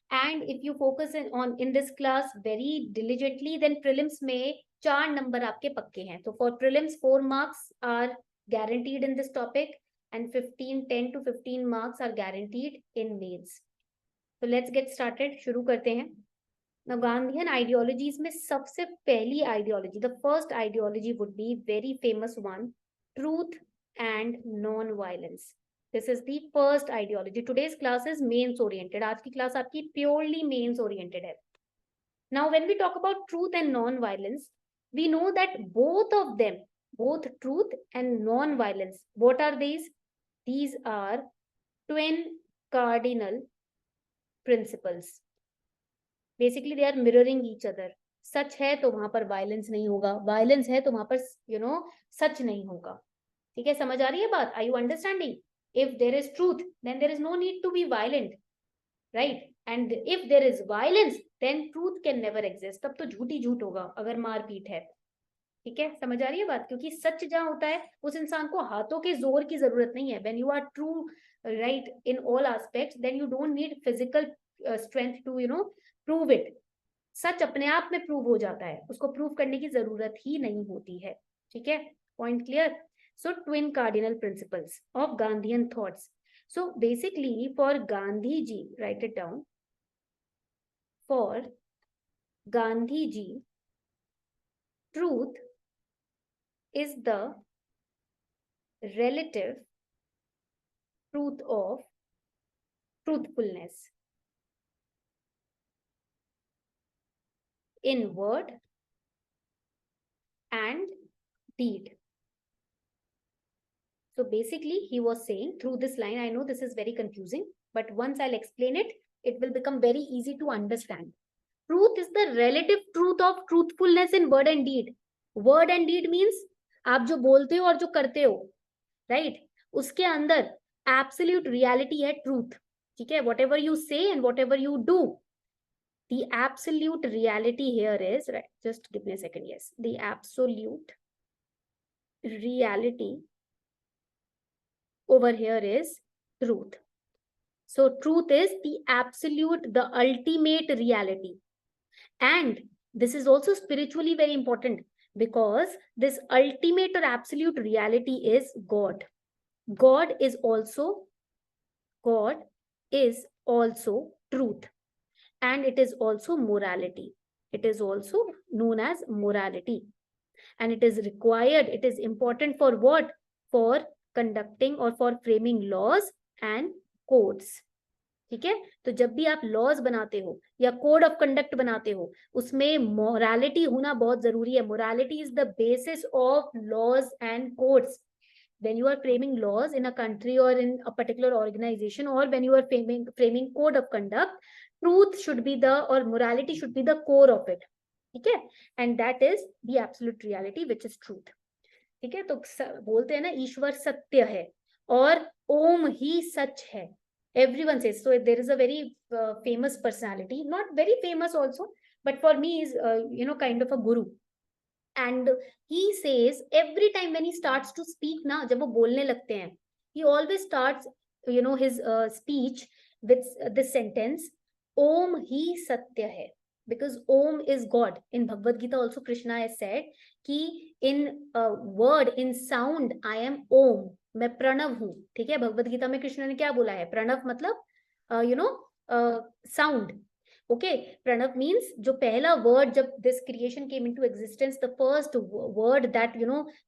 [SPEAKER 1] And if you focus in this class very diligently, then prelims में 4 number आपके पक्के हैं. तो for prelims 4 marks are guaranteed in this topic, and 10 to 15 marks are guaranteed in mains. तो let's get started. शुरू करते हैं. Now Gandhian ideologies में सबसे पहली ideology, the first ideology would be very famous one, truth and non violence. This is the first ideology. Today's class is mains oriented. आज की class आपकी प्योरली मेंस ओरिएंटेड है. Now when we talk about truth and non violence, we know that both of them, both truth and non violence, what are these? These are twin cardinal principles. Basically they are mirroring each other. सच है तो वहां पर violence नहीं होगा, violence है तो वहां पर सच नहीं होगा. ठीक है, समझ आ रही है बात? Are you understanding? If there is truth then there is no need to be violent, right? And if there is violence then truth can never exist. तब तो झूठी झूठ होगा अगर मारपीट है. ठीक है, समझ आ रही है बात? क्योंकि सच जहां होता है उस इंसान को हाथों के जोर की जरूरत नहीं है. When you are true, right, in all aspects, then you don't need physical strength to prove it. सच अपने आप में प्रूव हो जाता है, उसको प्रूव करने की जरूरत ही नहीं होती है. ठीक है, point clear? So twin cardinal principles of Gandhian thoughts. So basically for Gandhi ji, write it down, for Gandhi ji, truth is the relative truth of truthfulness in word and deed. So basically he was saying through this line, I know this is very confusing, but once I'll explain it, it will become very easy to understand. Truth is the relative truth of truthfulness in word and deed. Word and deed means आप जो बोलते हो और जो करते हो, right, उसके अंदर एब्सोल्यूट रियलिटी है ट्रूथ. ठीक है, वॉट एवर यू से and what ever you do, the absolute reality here is, right, just give me a second, yes, the absolute reality over here is truth. So truth is the absolute, the ultimate reality. And this is also spiritually very important, because this ultimate or absolute reality is God. God is also truth, and it is also morality. It is also known as morality, and it is required, it is important for what? For conducting or for framing laws and codes. ठीक है, तो जब भी आप laws बनाते हो या code of conduct बनाते हो, उसमें मोरालिटी होना बहुत जरूरी है. Morality is the basis of laws and codes. when you are framing laws in a country or in a particular organization, or when you are framing code of conduct, truth should be the, or morality should be the core of it. ठीक है, and that is the absolute reality which is truth. ठीक है, तो बोलते हैं ना ईश्वर सत्य है और ओम ही सच है. Everyone says so. There is a very famous personality, not very famous also, but for me is kind of a guru. And he says every time when he starts to speak na, जब वो बोलने लगते हैं, he always starts his speech with this sentence, Om ही सत्य है, because Om is God. In Bhagavad Gita also Krishna has said कि in word, in sound, I am Om, मैं प्रणव हूँ. ठीक है, भगवद गीता में कृष्ण ने क्या बोला है? प्रणव मतलब साउंड. ओके, प्रणव मीन्स जो पहला वर्ड जब this creation came into existence, the first word that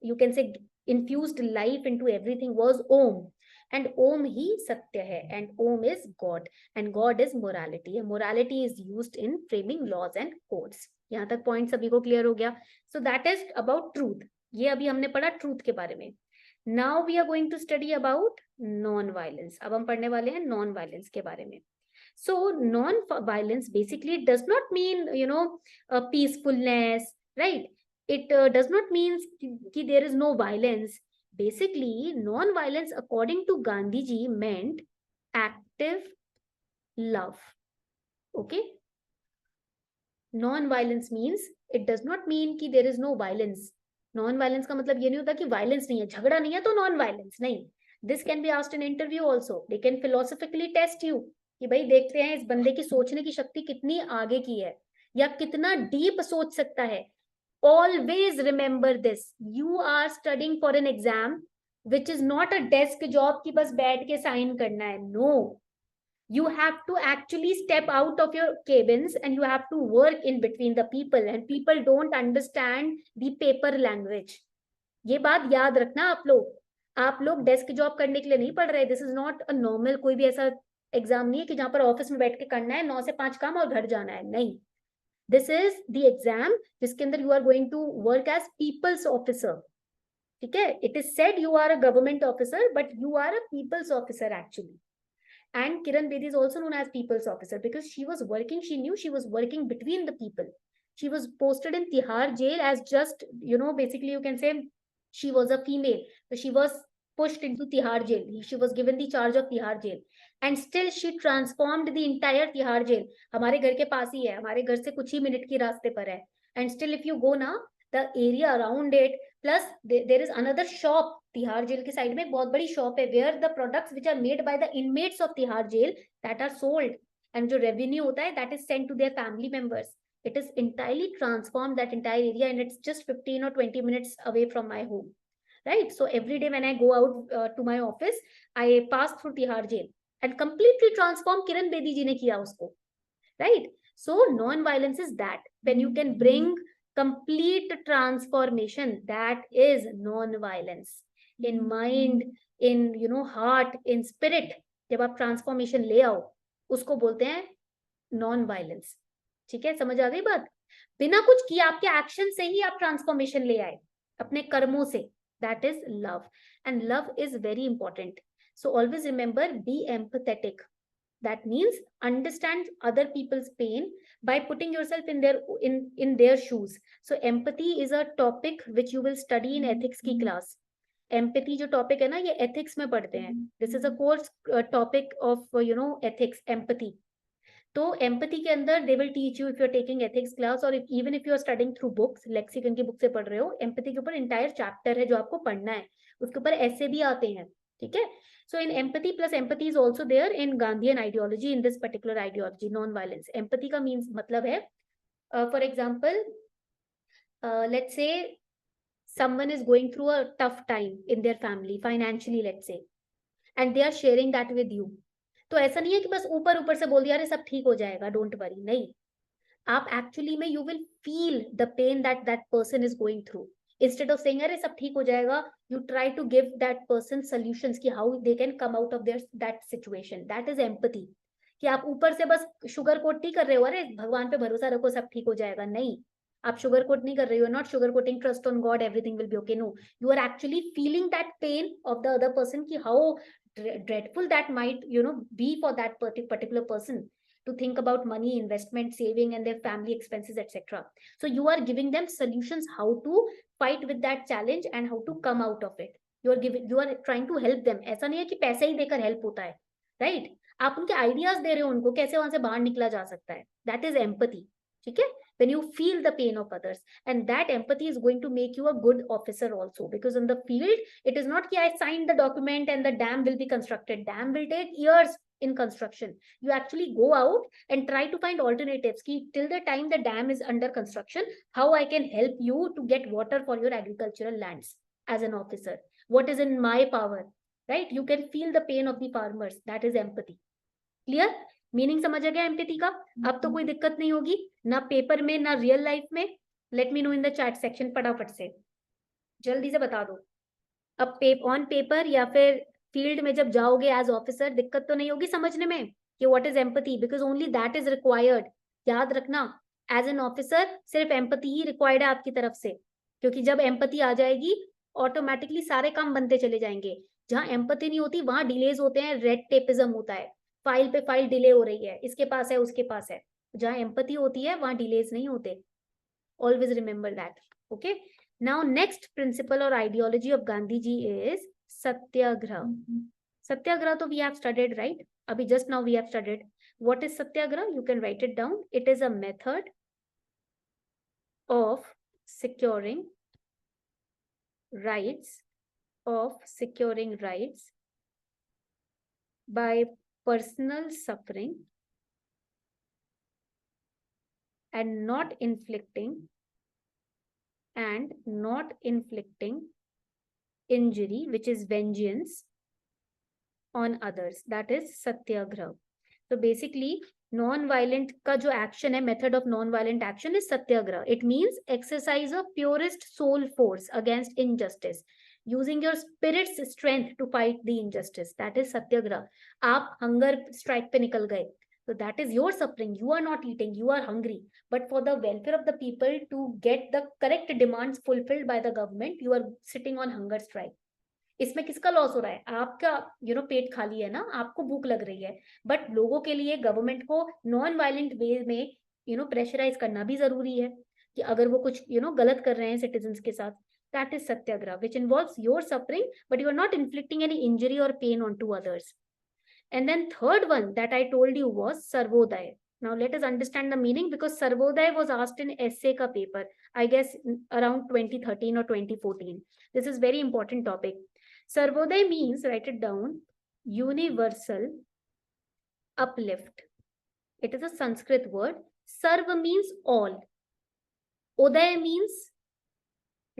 [SPEAKER 1] you can say infused life into everything was Om. And Om ही सत्य है, and Om is God, and God is morality. Morality is used in framing laws and codes. यहाँ तक point सभी को clear हो गया? So that is about truth. ये अभी हमने पढ़ा ट्रूथ के बारे में. Now we are going to study about non violence. अब हम पढ़ने वाले हैं नॉन वायलेंस के बारे में. So non-violence basically does not mean peacefulness, right? It does not mean कि there is no violence. Basically, non-violence according to Gandhi Ji meant active love. Okay? Non-violence means it does not mean कि there is no violence. Non-violence का मतलब ये नहीं होता कि violence नहीं है, झगड़ा नहीं है तो non-violence नहीं. This can be asked in interview also. They can philosophically test you कि भाई देखते हैं इस बंदे की सोचने की शक्ति कितनी आगे की है या कितना डीप सोच सकता है. Always remember this. You are studying for an exam which is not a desk job कि बस बैठ के साइन करना है. No. You have to actually step out of your cabins and you have to work in between the people, and people don't understand the paper language. ये बात याद रखना आप लोग डेस्क जॉब करने के लिए नहीं पढ़ रहे. This is not a normal कोई भी ऐसा एग्जाम नहीं है कि जहां पर ऑफिस में बैठ के करना है 9 से 5 काम और घर जाना है. नहीं, दिस इज द एग्जाम जिसके अंदर you are going to work as people's officer. ठीक है, it is said you are a government officer but you are a people's officer actually. And Kiran Bedi is also known as people's officer because she knew she was working between the people. She was posted in Tihar jail as just, basically you can say she was a female. So she was pushed into Tihar jail. She was given the charge of Tihar jail. And still she transformed the entire Tihar jail. हमारे घर के पास ही है, हमारे घर से कुछ ही minute की रास्ते पर है. And still if you go now, the area around it, plus there is another shop. Tihar jail के साइड में एक बहुत बड़ी शॉप है where the products which are made by the inmates of Tihar jail that are sold, and जो revenue होता है that is sent to their family members. It is entirely transformed that entire area and it's just 15 or 20 minutes away from my home, right? So every day when I go out to my office, I pass through Tihar jail and completely transform. Kiran Bedi जी ने किया उसको, right? So non-violence is that when you can bring complete transformation, that is non-violence. In mind, in heart, in spirit, जब आप transformation ले आओ उसको बोलते हैं नॉन वायलेंस. ठीक है, समझ आ गई बात? बिना कुछ किए आपके एक्शन से ही आप ट्रांसफॉर्मेशन ले आए अपने कर्मों से. That is love, and love is very important. So always remember, be empathetic. That means understand other people's pain by putting yourself in their shoes. So empathy is a topic which you will study in ethics की class. Empathy जो topic है ना, ये ethics में पढ़ते हैं. This is a course topic of ethics, empathy. तो empathy के अंदर they will teach you, if you are taking ethics class और even if you are studying through books, Lexicon की बुक से पढ़ रहे हो, एम्पैथी के ऊपर इंटायर चैप्टर है जो आपको पढ़ना है. उसके ऊपर ऐसे भी आते हैं. ठीक है, so in empathy plus empathy is also there in Gandhian ideology. In this particular ideology, non-violence, empathy का means मतलब है, for example, let's say someone is going through a tough time in their family financially, let's say, and they are sharing that with you. तो ऐसा नहीं है कि बस ऊपर ऊपर से बोल दिया अरे सब ठीक हो जाएगा, डोंट वरी. नहीं, आप एक्चुअली में you will feel the pain that that person is going through. Instead of saying अरे सब ठीक हो जाएगा, you try to give that person solutions कि how they can come out of their that situation. That is empathy. कि आप ऊपर से बस शुगर कोट नहीं कर रहे हो, अरे भगवान पे भरोसा रखो सब ठीक हो जाएगा. नहीं, आप शुगर कोट नहीं कर रहे हो. Not sugar coating, trust on God, everything will be okay. No, you are actually feeling that pain of the other person कि how dreadful that might be for that particular person to think about money, investment, saving and their family expenses, etc. So you are giving them solutions how to fight with that challenge and how to come out of it. You are trying to help them. ऐसा नहीं है कि पैसे ही देकर help होता है, right? आप उनके आइडियाज दे रहे हो उनको कैसे वहां से बाहर निकला जा सकता है. That is empathy. ठीक है, when you feel the pain of others, and that empathy is going to make you a good officer also, because in the field it is not ki I signed the document and the dam will be constructed. Dam will take years in construction. You actually go out and try to find alternatives ki till the time the dam is under construction, how I can help you to get water for your agricultural lands. As an officer, what is in my power, right? You can feel the pain of the farmers. That is empathy. Clear? Meaning समझ आ गया empathy का? अब तो कोई दिक्कत नहीं होगी ना पेपर में ना रियल लाइफ में. Let me know in the chat section, फटाफट से जल्दी से बता दो. अब ऑन पेपर या फिर फील्ड में जब जाओगे एज ऑफिसर, दिक्कत तो नहीं होगी समझने में कि what is empathy, because only that is required. याद रखना, एज एन ऑफिसर सिर्फ एम्पैथी ही रिक्वायर्ड है आपकी तरफ से, क्योंकि जब एम्पैथी आ जाएगी ऑटोमेटिकली सारे काम बनते चले जाएंगे. जहां एम्पैथी नहीं होती वहां डिलेज होते हैं, रेड टेपिज्म होता है, फाइल पे फाइल डिले हो रही है, इसके पास है उसके पास है. जहां एम्पैथी होती है वहां डिलेज नहीं होते. Always remember that. Okay, Now next principle or ideology of Gandhi Ji is Satyagraha. Satyagraha to we have studied, right? Abhi just now we have studied. What is Satyagraha? You can write it down. It is a method of securing rights by personal suffering and not inflicting injury, which is vengeance, on others. That is Satyagraha. So basically, non-violent का जो action है, method of non-violent action is Satyagraha. It means exercise of purest soul force against injustice, using your spirit's strength to fight the injustice. That is Satyagraha. आप hunger strike पे निकल गए, so that is your suffering. You are not eating, you are hungry, but for the welfare of the people, to get the correct demands fulfilled by the government, you are sitting on hunger strike. इसमें किसका loss हो रहा है? आपका पेट खाली है ना, आपको भूख लग रही है, बट लोगों के लिए गवर्नमेंट को नॉन वायलेंट वे में प्रेशराइज करना भी जरूरी है कि अगर वो कुछ गलत कर रहे हैं सिटीजन्स के साथ. That is satyagraha, which involves your suffering but you are not inflicting any injury और pain on to others. And then third one that I told you was Sarvodaya. Now let us understand the meaning, because Sarvodaya was asked in essay ka paper, I guess around 2013 or 2014. This is very important topic. Sarvodaya means, write it down, universal uplift. It is a Sanskrit word. Sarva means all. Udaya means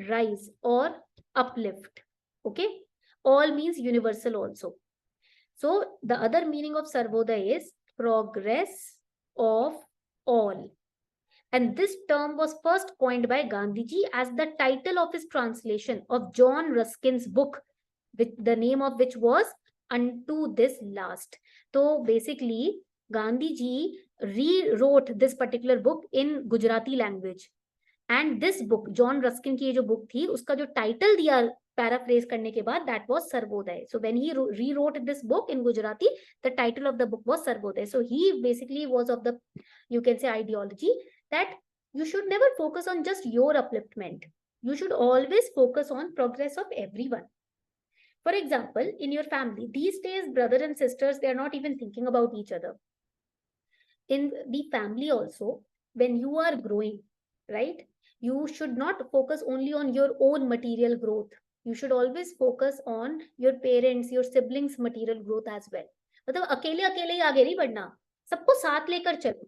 [SPEAKER 1] rise or uplift. Okay. All means universal also. So the other meaning of Sarvodaya is progress of all. And this term was first coined by Gandhi Ji as the title of his translation of John Ruskin's book, the name of which was Unto This Last. So basically, Gandhi Ji rewrote this particular book in Gujarati language. And this book, John Ruskin की जो book थी, उसका जो title दिया paraphrase करने के बाद, that was Sarvodaya. So when he rewrote this book in Gujarati, the title of the book was Sarvodaya. So he basically was of the, you can say, ideology that you should never focus on just your upliftment. You should always focus on progress of everyone. For example, in your family, these days, brother and sisters, they are not even thinking about each other. In the family also, when you are growing, right, you should not focus only on your own material growth. You should always focus on your parents, your siblings' material growth as well. मतलब अकेले अकेले ही आगे नहीं बढ़ना, सबको साथ लेकर चलो,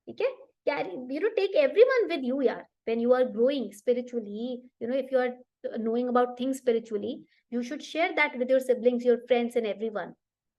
[SPEAKER 1] ठीक है? Carry, take everyone with you, यार. When you are growing spiritually, if you are knowing about things spiritually, you should share that with your siblings, your friends, and everyone,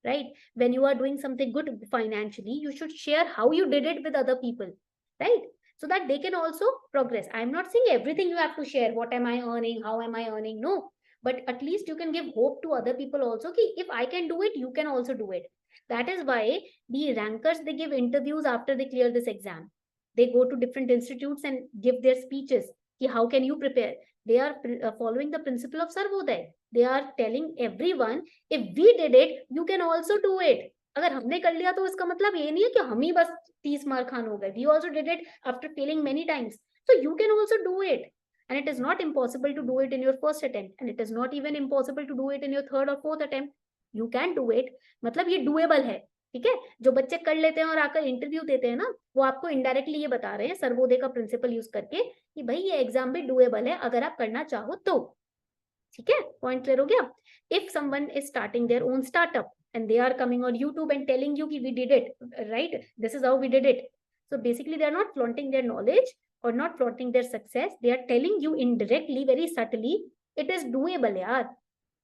[SPEAKER 1] right? When you are doing something good financially, you should share how you did it with other people, right? So that they can also progress. I'm not saying everything you have to share. What am I earning? How am I earning? No. But at least you can give hope to other people also. Ki if I can do it, you can also do it. That is why the rankers, they give interviews after they clear this exam. They go to different institutes and give their speeches. Ki how can you prepare? They are following the principle of Sarvodaya. They are telling everyone, if we did it, you can also do it. अगर हमने कर लिया तो इसका मतलब ये नहीं है कि हम ही बस 30 मार्क खान हो गए. We also did it after failing many times. So you can also do it. And it is not impossible to do it in your first attempt. And it is not even impossible to do it in your third or fourth attempt. You can do it. मतलब ये doable है. ठीक है? जो बच्चे कर लेते हैं और आकर इंटरव्यू देते हैं ना, वो आपको इनडायरेक्टली ये बता रहे हैं सर्वोदय का प्रिंसिपल यूज करके कि भाई ये एग्जाम भी डुएबल है अगर आप करना चाहो तो. ठीक है? पॉइंट क्लियर हो गया? If someone is starting their own startup and they are coming on YouTube and telling you कि we did it, right? This is how we did it. So basically they are not flaunting their knowledge or not flaunting their success. They are telling you indirectly, very subtly, it is doable यार.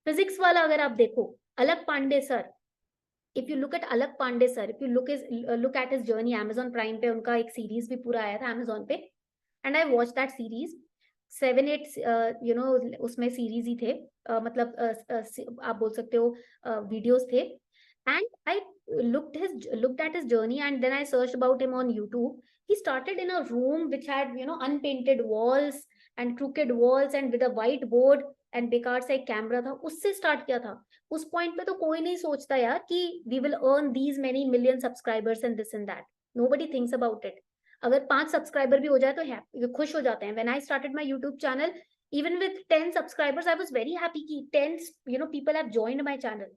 [SPEAKER 1] Physics वाला अगर आप देखो, Alak Pandey sir, if you look at Alak Pandey sir, if you look at his journey, Amazon Prime पे उनका एक series भी पूरा आया था Amazon पे, and I watched that series. 7-8 उसमें सीरीज ही थे, मतलब आप बोल सकते हो वीडियोस थे. And I looked at his journey, and then I searched about him on YouTube. He started in a room which had unpainted walls and crooked walls and with a whiteboard and बेकार सा एक camera था. उससे start किया था. उस point पे तो कोई नहीं सोचता यार कि we will earn these many million subscribers and this and that. Nobody thinks about it. अगर 5 सब्सक्राइबर भी हो जाए तो खुश हो जाते हैं. When I started my YouTube channel, Even with 10 subscribers, I was very happy ki 10, people have joined my channel,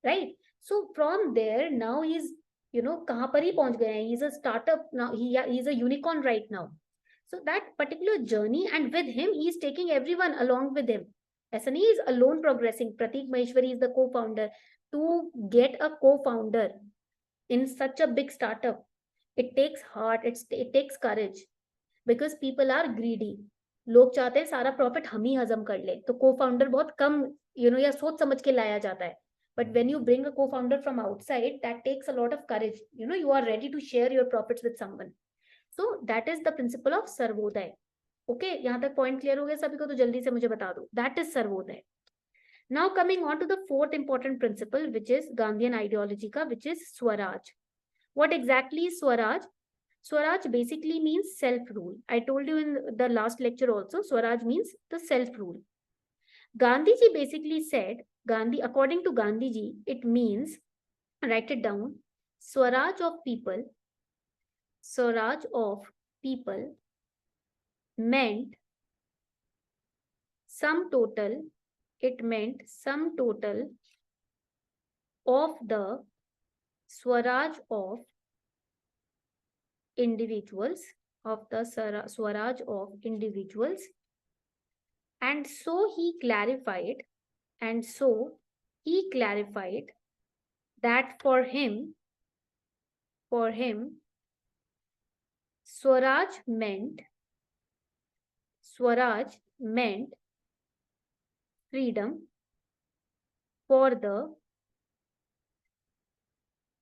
[SPEAKER 1] right? So from there, now he's, kahan par hi pahunch gaye hain. He's a startup now. He's a unicorn right now. So that particular journey, and with him, he's taking everyone along with him. ऐसा नहीं is alone progressing. Pratik Maheshwari is the co-founder. To get a co-founder in such a big startup, it takes heart, it takes courage, because people are greedy. लोग चाहते हैं सारा profit हम ही हजम कर ले, तो को फाउंडर बहुत कम या सोच समझ के लाया जाता है. But when you bring a co-founder from outside, that takes a lot of courage. You are ready to share your profits with someone. So that is the principle of Sarvodaya. Okay, यहाँ तक पॉइंट क्लियर हो गया सभी को? तो जल्दी से मुझे बता दो. That is Sarvodaya. Now coming on to the fourth important principle, which is Gandhian ideology ka, which is Swaraj. What exactly is Swaraj? Swaraj basically means self-rule. I told you in the last lecture also, Swaraj means the self-rule. Gandhi Ji basically said, according to Gandhi Ji, it means, write it down, Swaraj of people meant sum total of the Swaraj of individuals, and so he clarified that for him Swaraj meant freedom for the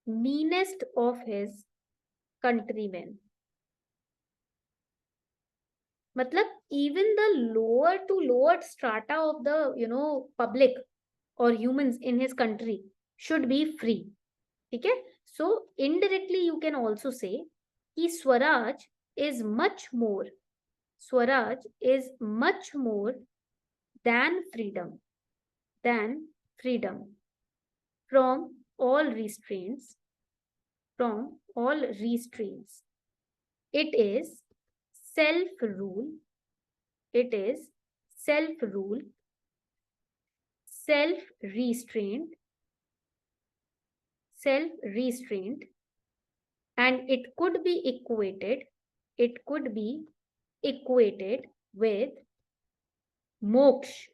[SPEAKER 1] meanest of his countrymen. मतलब even the lower to lower strata of the public or humans in his country should be free. Okay, so indirectly you can also say कि Swaraj is much more than freedom from all restraints. It is self-rule, self-restraint, and it could be equated with moksha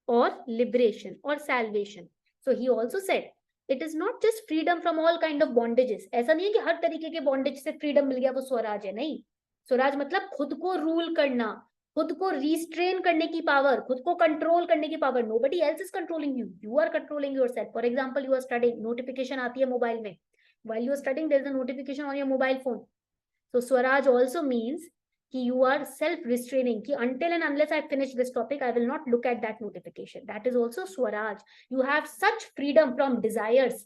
[SPEAKER 1] or liberation or salvation. So he also said it is not just freedom from all kind of bondages. ऐसा नहीं है कि हर तरीके के bondage से freedom मिल गया वो स्वराज है. नहीं, स्वराज मतलब खुद को रूल करना, खुद को रिस्ट्रेन करने की पावर, खुद को कंट्रोल करने की power. Nobody else is controlling you, you are controlling yourself. For example, you are studying, notification आती है मोबाइल में. while you are studying, there is a notification on your mobile phone. So Swaraj also means कि you are self-restraining, कि until and unless I finish this topic, I will not look at that notification. That is also Swaraj. You have such freedom from desires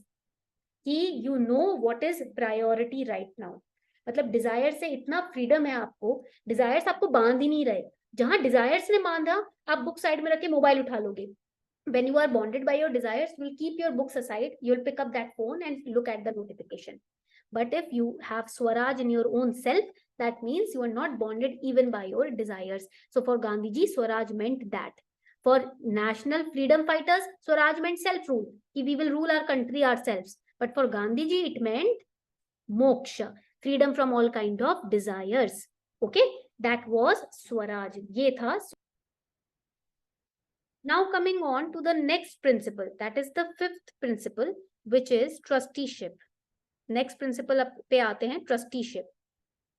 [SPEAKER 1] कि you know what is priority right now. मतलब Dzire से इतना freedom है आपको, desires आपको बांध ही नहीं रहे. जहां डिजायर्स ने बांधा, आप बुक साइड में रख के मोबाइल उठा लोगे. When you are bonded by your desires, you will keep your books aside, you will pick up that phone and look at the notification. But if you have Swaraj in your own self, that means you are not bonded even by your desires. So for Gandhi Ji, Swaraj meant that. For national freedom fighters, Swaraj meant self-rule, we will rule our country ourselves. But for Gandhi Ji, it meant moksha, freedom from all kind of desires. Okay, that was Swaraj. Ye tha. Now coming on to the next principle, that is the fifth principle, which is trusteeship. Next principle पे आते हैं, trusteeship.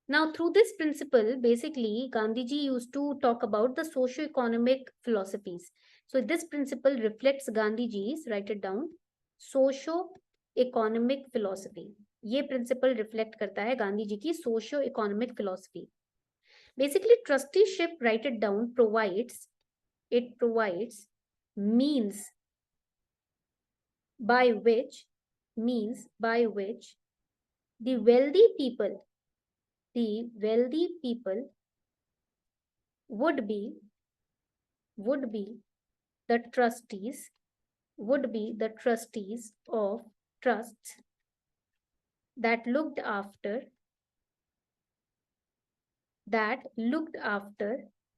[SPEAKER 1] Now through this principle, basically Gandhiji used to talk about the socio-economic philosophies. So this principle reflects Gandhiji's, write it down, socio-economic philosophy. ये principle reflect करता है गांधी जी की socio-economic philosophy. Basically trusteeship, write it down, provides means by which the wealthy people would be the trustees of trusts that looked after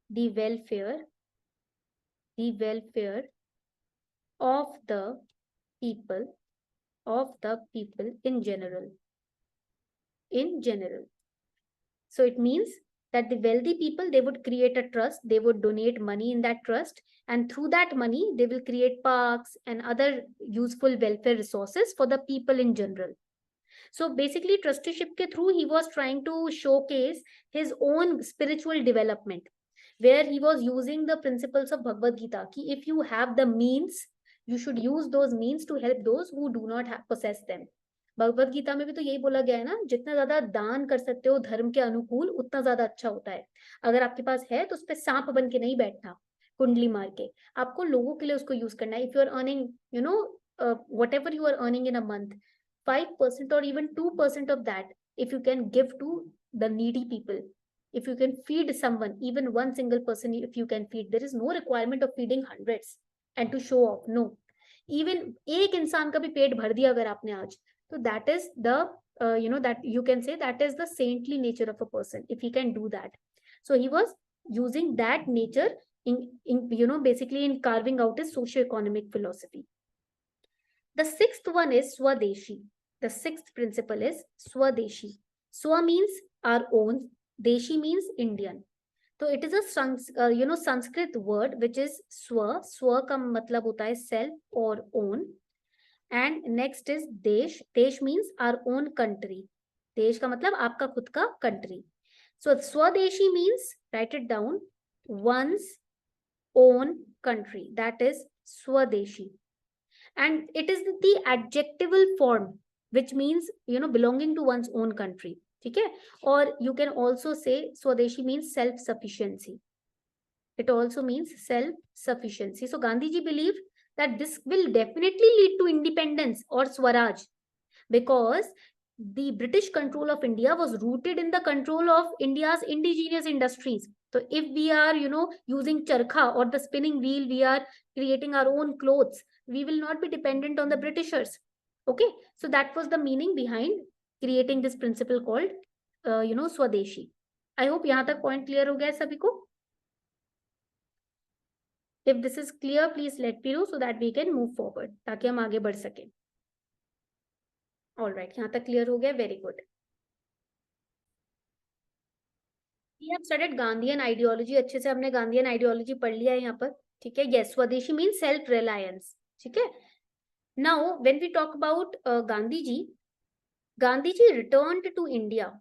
[SPEAKER 1] the welfare of the people in general. So it means that the wealthy people, they would create a trust, they would donate money in that trust, and through that money, they will create parks and other useful welfare resources for the people in general. So basically, trusteeship ke through, he was trying to showcase his own spiritual development, where he was using the principles of Bhagavad Gita, ki if you have the means, you should use those means to help those who do not possess them. Bhagavad Gita में भी तो यही बोला गया है ना, जितना ज्यादा दान कर सकते हो धर्म के अनुकूल उतना ज्यादा अच्छा होता है. अगर आपके पास है तो उस पर सांप बन के नहीं बैठना कुंडली मार के, आपको लोगों के लिए उसको यूज करना है. If you are earning whatever you are earning in a month, 5% or even 2% of that, if you can give to the needy people, if you can feed someone, even one single person, if you can feed, there is no requirement of feeding hundreds and to show off. No, even एक इंसान का भी पेट भर दिया अगर आपने आज, तो that is the that you can say that is the saintly nature of a person if he can do that. So he was using that nature in basically in carving out his socio-economic philosophy. The sixth one is Swadeshi. The sixth principle is Swadeshi. Swa means our own, Deshi means Indian. So it is a Sanskrit word which is Swa. Swa ka matlab hota hai self or own. And next is Desh. Desh means our own country. Desh ka matlab aapka khud ka country. So Swadeshi means, write it down, one's own country. That is Swadeshi. And it is the adjectival form, which means belonging to one's own country. Okay? Or you can also say Swadeshi means self-sufficiency. It also means self-sufficiency. So Gandhi Ji believed that this will definitely lead to independence or Swaraj, because the British control of India was rooted in the control of India's indigenous industries. So if we are using charkha or the spinning wheel, we are creating our own clothes, we will not be dependent on the Britishers. Okay, so that was the meaning behind creating this principle called Swadeshi. I hope yahan tak point clear ho gaya sabhi ko. If this is clear, please let me know so that we can move forward, ताकि हम आगे बढ़ सकें. All right, यहाँ तक clear हो गया, very good. We have studied Gandhian ideology, अच्छे से हमने Gandhian ideology पढ़ लिया है यहाँ पर, ठीक है. Yes, Swadeshi means self-reliance, ठीक है. Now, when we talk about Gandhi Ji returned to India.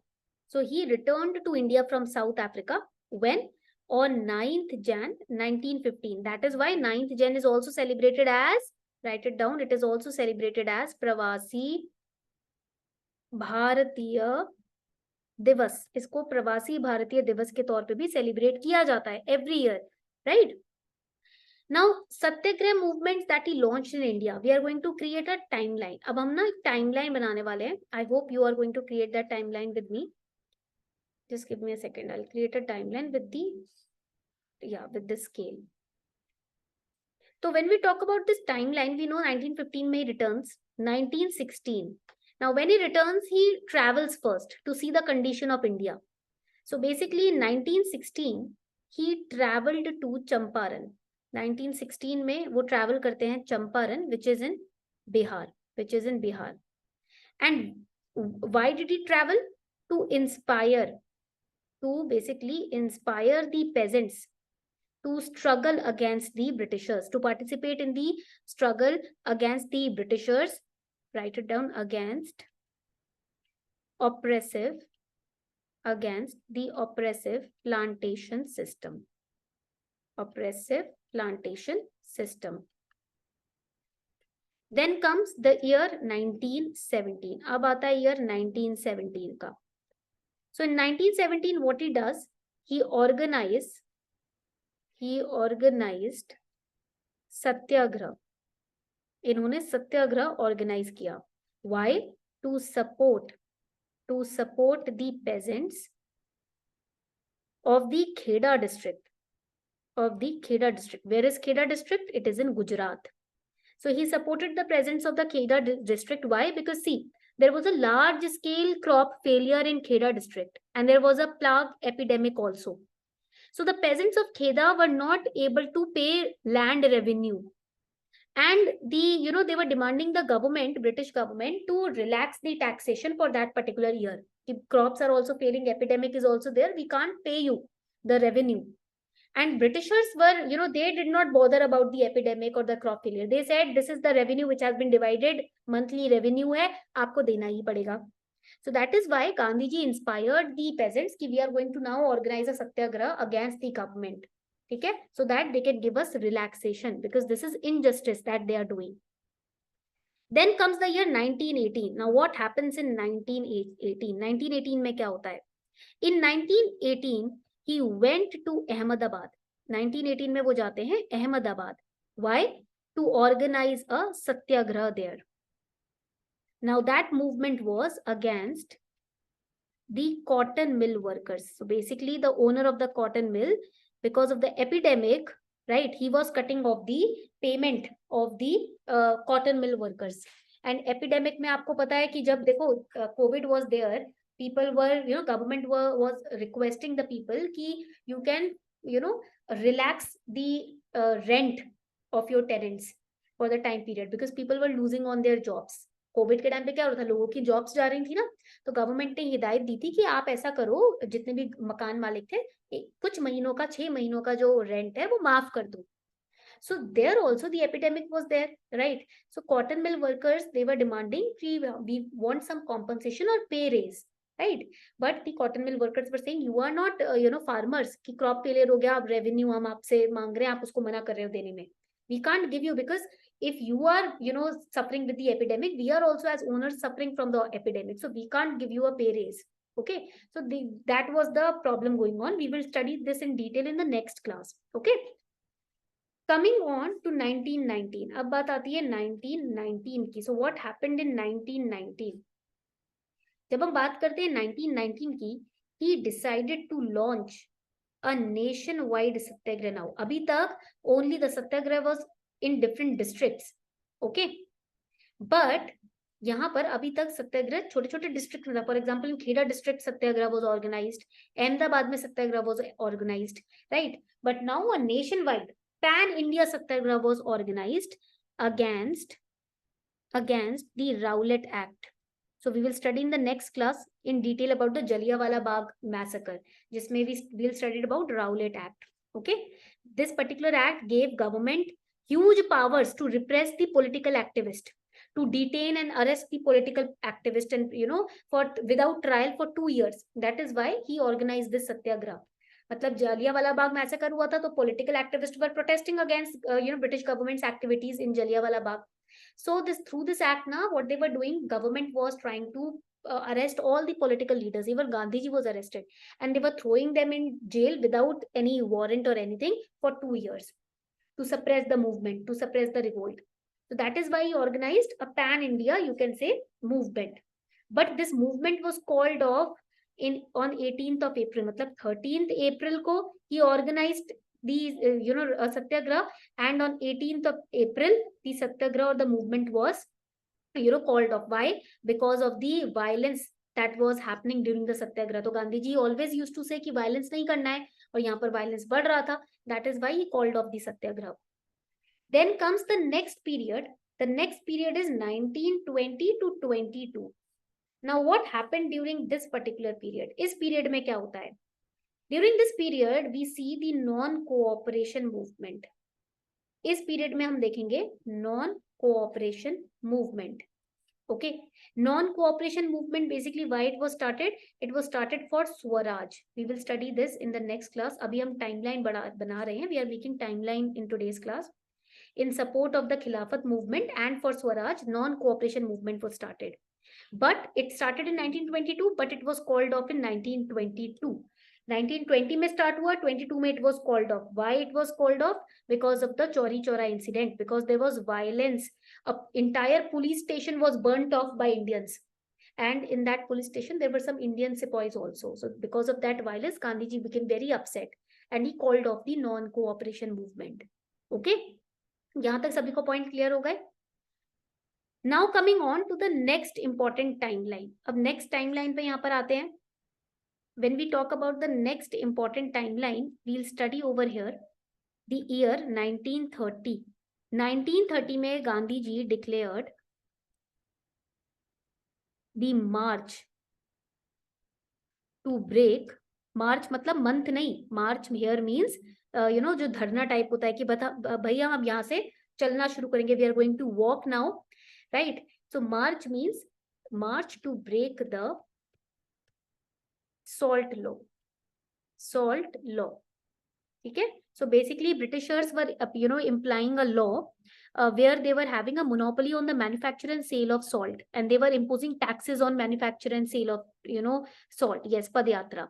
[SPEAKER 1] So he returned to India from South Africa when? On 9th Jan 1915. That is why 9th Jan is also celebrated as, write it down, it is also celebrated as Pravasi भारतीय दिवस. इसको प्रवासी भारतीय दिवस के तौर पे भी सेलिब्रेट किया जाता है every year, right? Now, Satyagraha movements that he launched in India, we are going to create a timeline. अब हम ना एक timeline बनाने वाले हैं. I hope you are going to create that timeline with me. Just give me a second. I'll create a timeline with the scale. So when we talk about this timeline, we know 1915 में he returns, 1916. Now, when he returns, he travels first to see the condition of India. So basically, in 1916, he traveled to Champaran. 1916 में वो travel करते हैं Champaran, which is in Bihar. And why did he travel? To basically inspire the peasants to struggle against the Britishers, to participate in the struggle against the Britishers. Write it down, against the oppressive plantation system. Then comes the year 1917. अब आता है year 1917 का. So in 1917, what he does, he organized सत्याग्रह. इन्होंने सत्याग्रह organise किया. Why? To support the peasants of the Kheda district. Where is Kheda district? It is in Gujarat. So he supported the peasants of the Kheda district. Why? Because see, there was a large scale crop failure in Kheda district and there was a plague epidemic also. So the peasants of Kheda were not able to pay land revenue, and they were demanding the government, British government, to relax the taxation for that particular year. If crops are also failing, epidemic is also there, we can't pay you the revenue. And Britishers were, they did not bother about the epidemic or the crop failure. They said this is the revenue which has been divided, monthly revenue hai, aapko dena hi padega. So that is why Gandhi Ji inspired the peasants कि we are going to now organize a satyagraha against the government. Okay, so that they can give us relaxation, because this is injustice that they are doing. Then comes the year 1918. Now what happens in 1918? 1918 में क्या होता है? In 1918 he went to Ahmedabad. 1918 में वो जाते हैं Ahmedabad. Why? To organize a satyagraha there. Now that movement was against the cotton mill workers. So basically the owner of the cotton mill, because of the epidemic, right, he was cutting off the payment of the cotton mill workers. And epidemic में आपको पता है कि जब देखो COVID was there, people were, government was requesting the people कि you can, relax the rent of your tenants for the time period, because people were losing on their jobs. Covid के time पे क्या हो रहा था, लोगों की jobs जा रही थी ना, तो गवर्नमेंट ने हिदायत दी थी कि आप ऐसा करो, जितने भी मकान मालिक थे, कुछ महीनों का, 6 महीनों का जो रेंट है वो माफ कर दो. So there also the epidemic was there, right? So cotton mill workers, they were demanding we want some compensation or pay raise, right? But the cotton mill workers were saying you are not farmers कि crop failure हो गया, अब revenue हम आपसे मांग रहे हैं, आप उसको मना कर रहे हो देने में. We can't give you, because if you are suffering with the epidemic, we are also as owners suffering from the epidemic, so we can't give you a pay raise. Okay, so that was the problem going on. We will study this in detail in the next class. Okay, coming on to 1919. अब बात आती है 1919 की. So what happened in 1919? जब हम बात करते हैं 1919 की, he decided to launch a nationwide satyagraha. Now अभी तक only the satyagraha was in different districts. Okay, but यहाँ पर अभी तक सत्याग्रह छोटे छोटे डिस्ट्रिक्ट में था. For example in Kheda district satyagraha was organised, Ahmedabad में satyagraha was organised, right. But now a nation wide pan India satyagraha was organized against the Rowlatt Act. So we will study in the next class in detail about the Jallianwala Bagh massacre, jisme we will study about Rowlatt Act. Okay, this particular act gave government huge powers to repress the political activist, to detain and arrest the political activist, and for without trial for 2 years. That is why he organized this satyagraha. मतलब Jallianwala Bagh massacre हुआ था, तो political activist were protesting against British governments activities in Jallianwala Bagh. So through this act now, what they were doing, government was trying to arrest all the political leaders. Even Gandhi Ji was arrested, and they were throwing them in jail without any warrant or anything for 2 years to suppress the movement, to suppress the revolt. So that is why he organized a pan India, you can say, movement. But this movement was called off on 18th of April. मतलब 13th April को he organized the satyagraha, and on 18th of April the satyagraha or the movement was called off. Why? Because of the violence that was happening during the satyagraha. तो Gandhi ji always used to say कि violence नहीं करना है, और यहाँ पर violence बढ़ रहा था. That is why he called off the satyagraha. Then comes the next period. The next period is 1920 to 22. Now what happened during this particular period? इस period में क्या होता है? During this period we see the non-cooperation movement. इस period में हम देखेंगे non-cooperation movement. Okay, non-cooperation movement, basically why it was started? It was started for Swaraj. We will study this in the next class. अभी हम timeline बना रहे हैं. We are making timeline in today's class. In support of the Khilafat movement and for Swaraj, non-cooperation movement was started. But it started in 1922, but it was called off in 1922. 1920 में start हुआ, 22 में it was called off. Why it was called off? Because of the Chauri Chaura incident, because there was violence. An entire police station was burnt off by Indians, and in that police station there were some Indian sepoys also. So because of that violence, Gandhi Ji became very upset and he called off the non-cooperation movement. Okay, यहाँ तक सभी को point clear हो गए? Now coming on to the next important timeline. अब next timeline पे यहाँ पर आते हैं. when we talk about the next important timeline, we'll study over here the year 1930. 1930 में गांधी जी declared the march to break. मार्च मतलब मंथ नहीं, मार्च हियर मीन्स जो धरना टाइप होता है कि बता भैया हम यहाँ से चलना शुरू करेंगे, we are going to walk now, right. So march means march to break the salt law. Salt law. ठीक है. So basically Britishers were implying a law where they were having a monopoly on the manufacture and sale of salt, and they were imposing taxes on manufacture and sale of salt. Yes, पद यात्रा.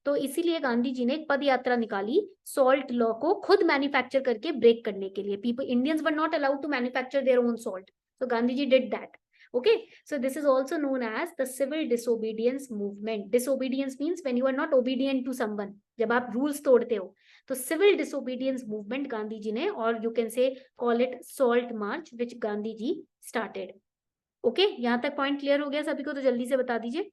[SPEAKER 1] तो इसीलिए गांधी जी ने एक पद यात्रा निकाली salt law को खुद मैन्युफैक्चर करके ब्रेक करने के लिए. People Indians were not allowed to manufacture their own salt, so Gandhi ji did that. Okay, so this is also known as the civil disobedience movement. Disobedience means when you are not obedient to someone, जब आप rules तोड़ते हो. तो civil disobedience movement Gandhi ji ने, और you can say call it salt march, which Gandhi ji started. Okay, यहाँ तक point clear हो गया सभी को? तो जल्दी से बता दीजिए.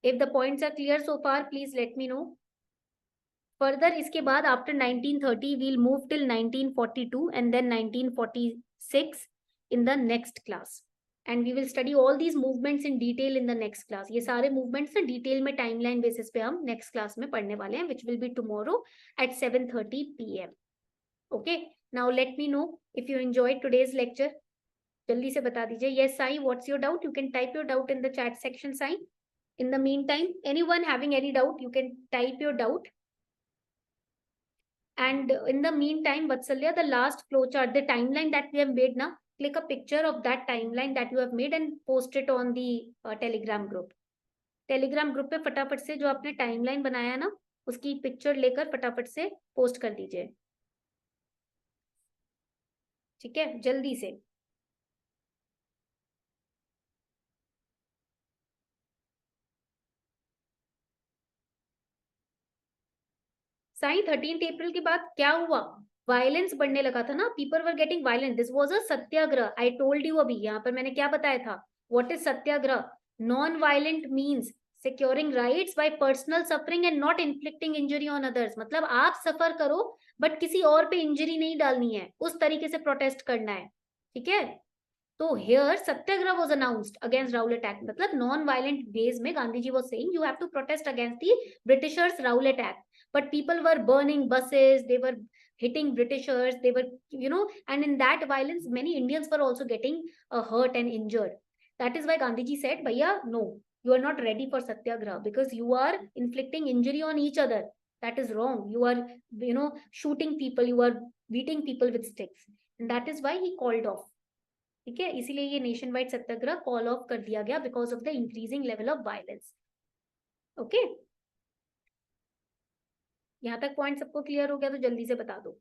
[SPEAKER 1] If the points are clear so far, please let me know. Further, इसके बाद after 1930 we'll move till 1942 and then 1946 in the next class, and we will study all these movements in detail in the next class. ये सारे movements ना detail में timeline basis पे हम next class में पढ़ने वाले हैं, which will be tomorrow at 7:30 PM. Okay, now let me know if you enjoyed today's lecture. जल्दी से बता दीजिए. Yes, Sai, what's your doubt? You can type your doubt in the chat section, Sai. In the meantime, anyone having any doubt, you can type your doubt. And in the meantime, Vatsalya, the last flowchart, the timeline that we have made now, click a picture of that timeline that you have made and post it on the Telegram group. Telegram group पे फटाफट से जो आपने timeline बनाया ना, उसकी picture लेकर फटाफट से पोस्ट कर दीजिए. ठीक है, जल्दी से. साई 13 अप्रैल के बाद क्या हुआ? वायलेंस बढ़ने लगा था ना, people were getting violent. This was a Satyagraha. I told you अभी यहाँ पर मैंने क्या बताया था. What is Satyagraha? Non violent means securing rights bye personal suffering and not inflicting injury on others. मतलब आप सफर करो बट किसी और पे इंजरी नहीं डालनी है, उस तरीके से प्रोटेस्ट करना है. ठीक है. तो here satyagraha was announced against Rowlatt Act. मतलब नॉन वायलेंट वेज में Gandhi ji was saying you have to protest against the Britishers Rowlatt Act. But people were burning buses, they were hitting Britishers, they were, and in that violence, many Indians were also getting hurt and injured. That is why Gandhi ji said, Bhaiya, no, you are not ready for Satyagraha because you are inflicting injury on each other. That is wrong. You are, shooting people, you are beating people with sticks. And that is why he called off. ठीक है, इसीलिए ये nation wide Satyagraha call of कर दिया गया because of the increasing level of violence. Okay, यहाँ तक point सबको क्लियर हो गया? तो जल्दी से बता दो.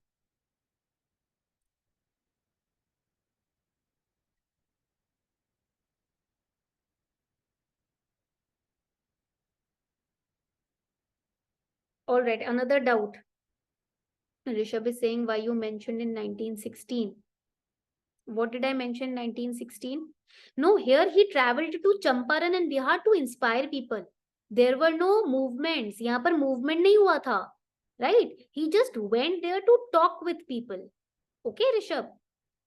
[SPEAKER 1] All right, another doubt. Rishabh is saying why you mentioned in 1916. What did I mention 1916? No, here he traveled to Champaran and Bihar to inspire people. There were no movements. यहाँ पर movement नहीं हुआ था. Right? He just went there to talk with people. Okay, Rishabh?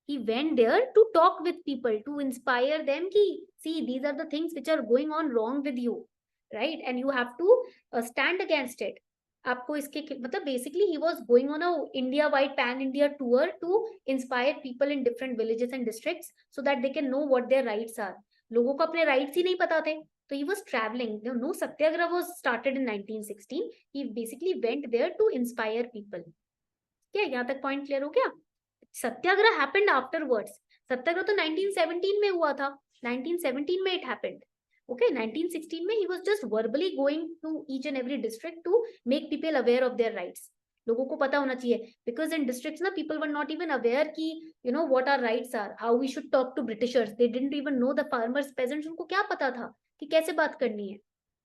[SPEAKER 1] He went there to talk with people, to inspire them ki, see, these are the things which are going on wrong with you, right? And you have to stand against it. आपको इसके मतलब basically he was going on a India wide pan India tour to inspire people in different villages and districts so that they can know what their rights are. लोगों को अपने rights ही नहीं पता थे, तो he was traveling. No Satyagraha was started in 1916. He basically went there to inspire people. क्या यहाँ तक point clear हो गया? सत्याग्रह हैपेंड आफ्टरवर्ड्स. सत्याग्रह तो 1917 में हुआ था. 1917 में इट हैपेंड. ओके, 1916 में ही was just verbally going to each and every district to make people aware of their rights. लोगों को पता होना चाहिए बिकॉज इन डिस्ट्रिक्ट्स ना people were not even aware कि what are rights are, how we should talk to Britishers. They didn't even know the farmers peasants. उनको क्या पता था कि कैसे बात करनी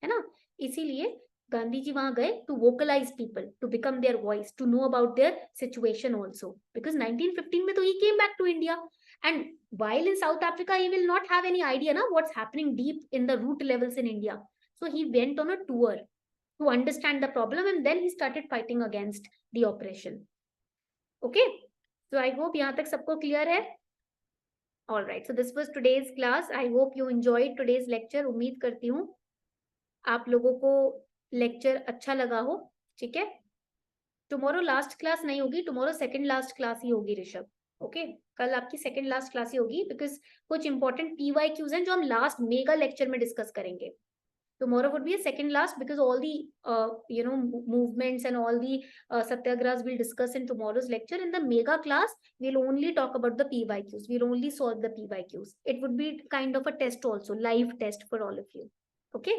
[SPEAKER 1] है ना. इसीलिए गांधी जी वहां गए to vocalise people, to become their voice, to know about their situation also. Because 1915 में तो ही came back to India And while in South Africa, he will not have any idea now what's happening deep in the root levels in India. So he went on a tour to understand the problem, and then he started fighting against the oppression. Okay, so I hope यहाँ तक सबको clear है. All right, so this was today's class. I hope you enjoyed today's lecture. उम्मीद करती हूँ आप लोगों को लेक्चर अच्छा लगा हो. ठीक है, टुमारो लास्ट क्लास नहीं होगी, टुमारो सेकंड लास्ट क्लास ही होगी ऋषभ. ओके, कल आपकी सेकंड लास्ट क्लास ही होगी, बिकॉज कुछ इंपॉर्टेंट PYQs हैं जो हम लास्ट मेगा लेक्चर में डिस्कस करेंगे. Tomorrow would be a second last because all the movements and all the satyagrahas we'll discuss in tomorrow's lecture. In the mega class, we'll only talk about the PYQs. We'll only solve the PYQs. It would be kind of a test also, live test for all of you. Okay.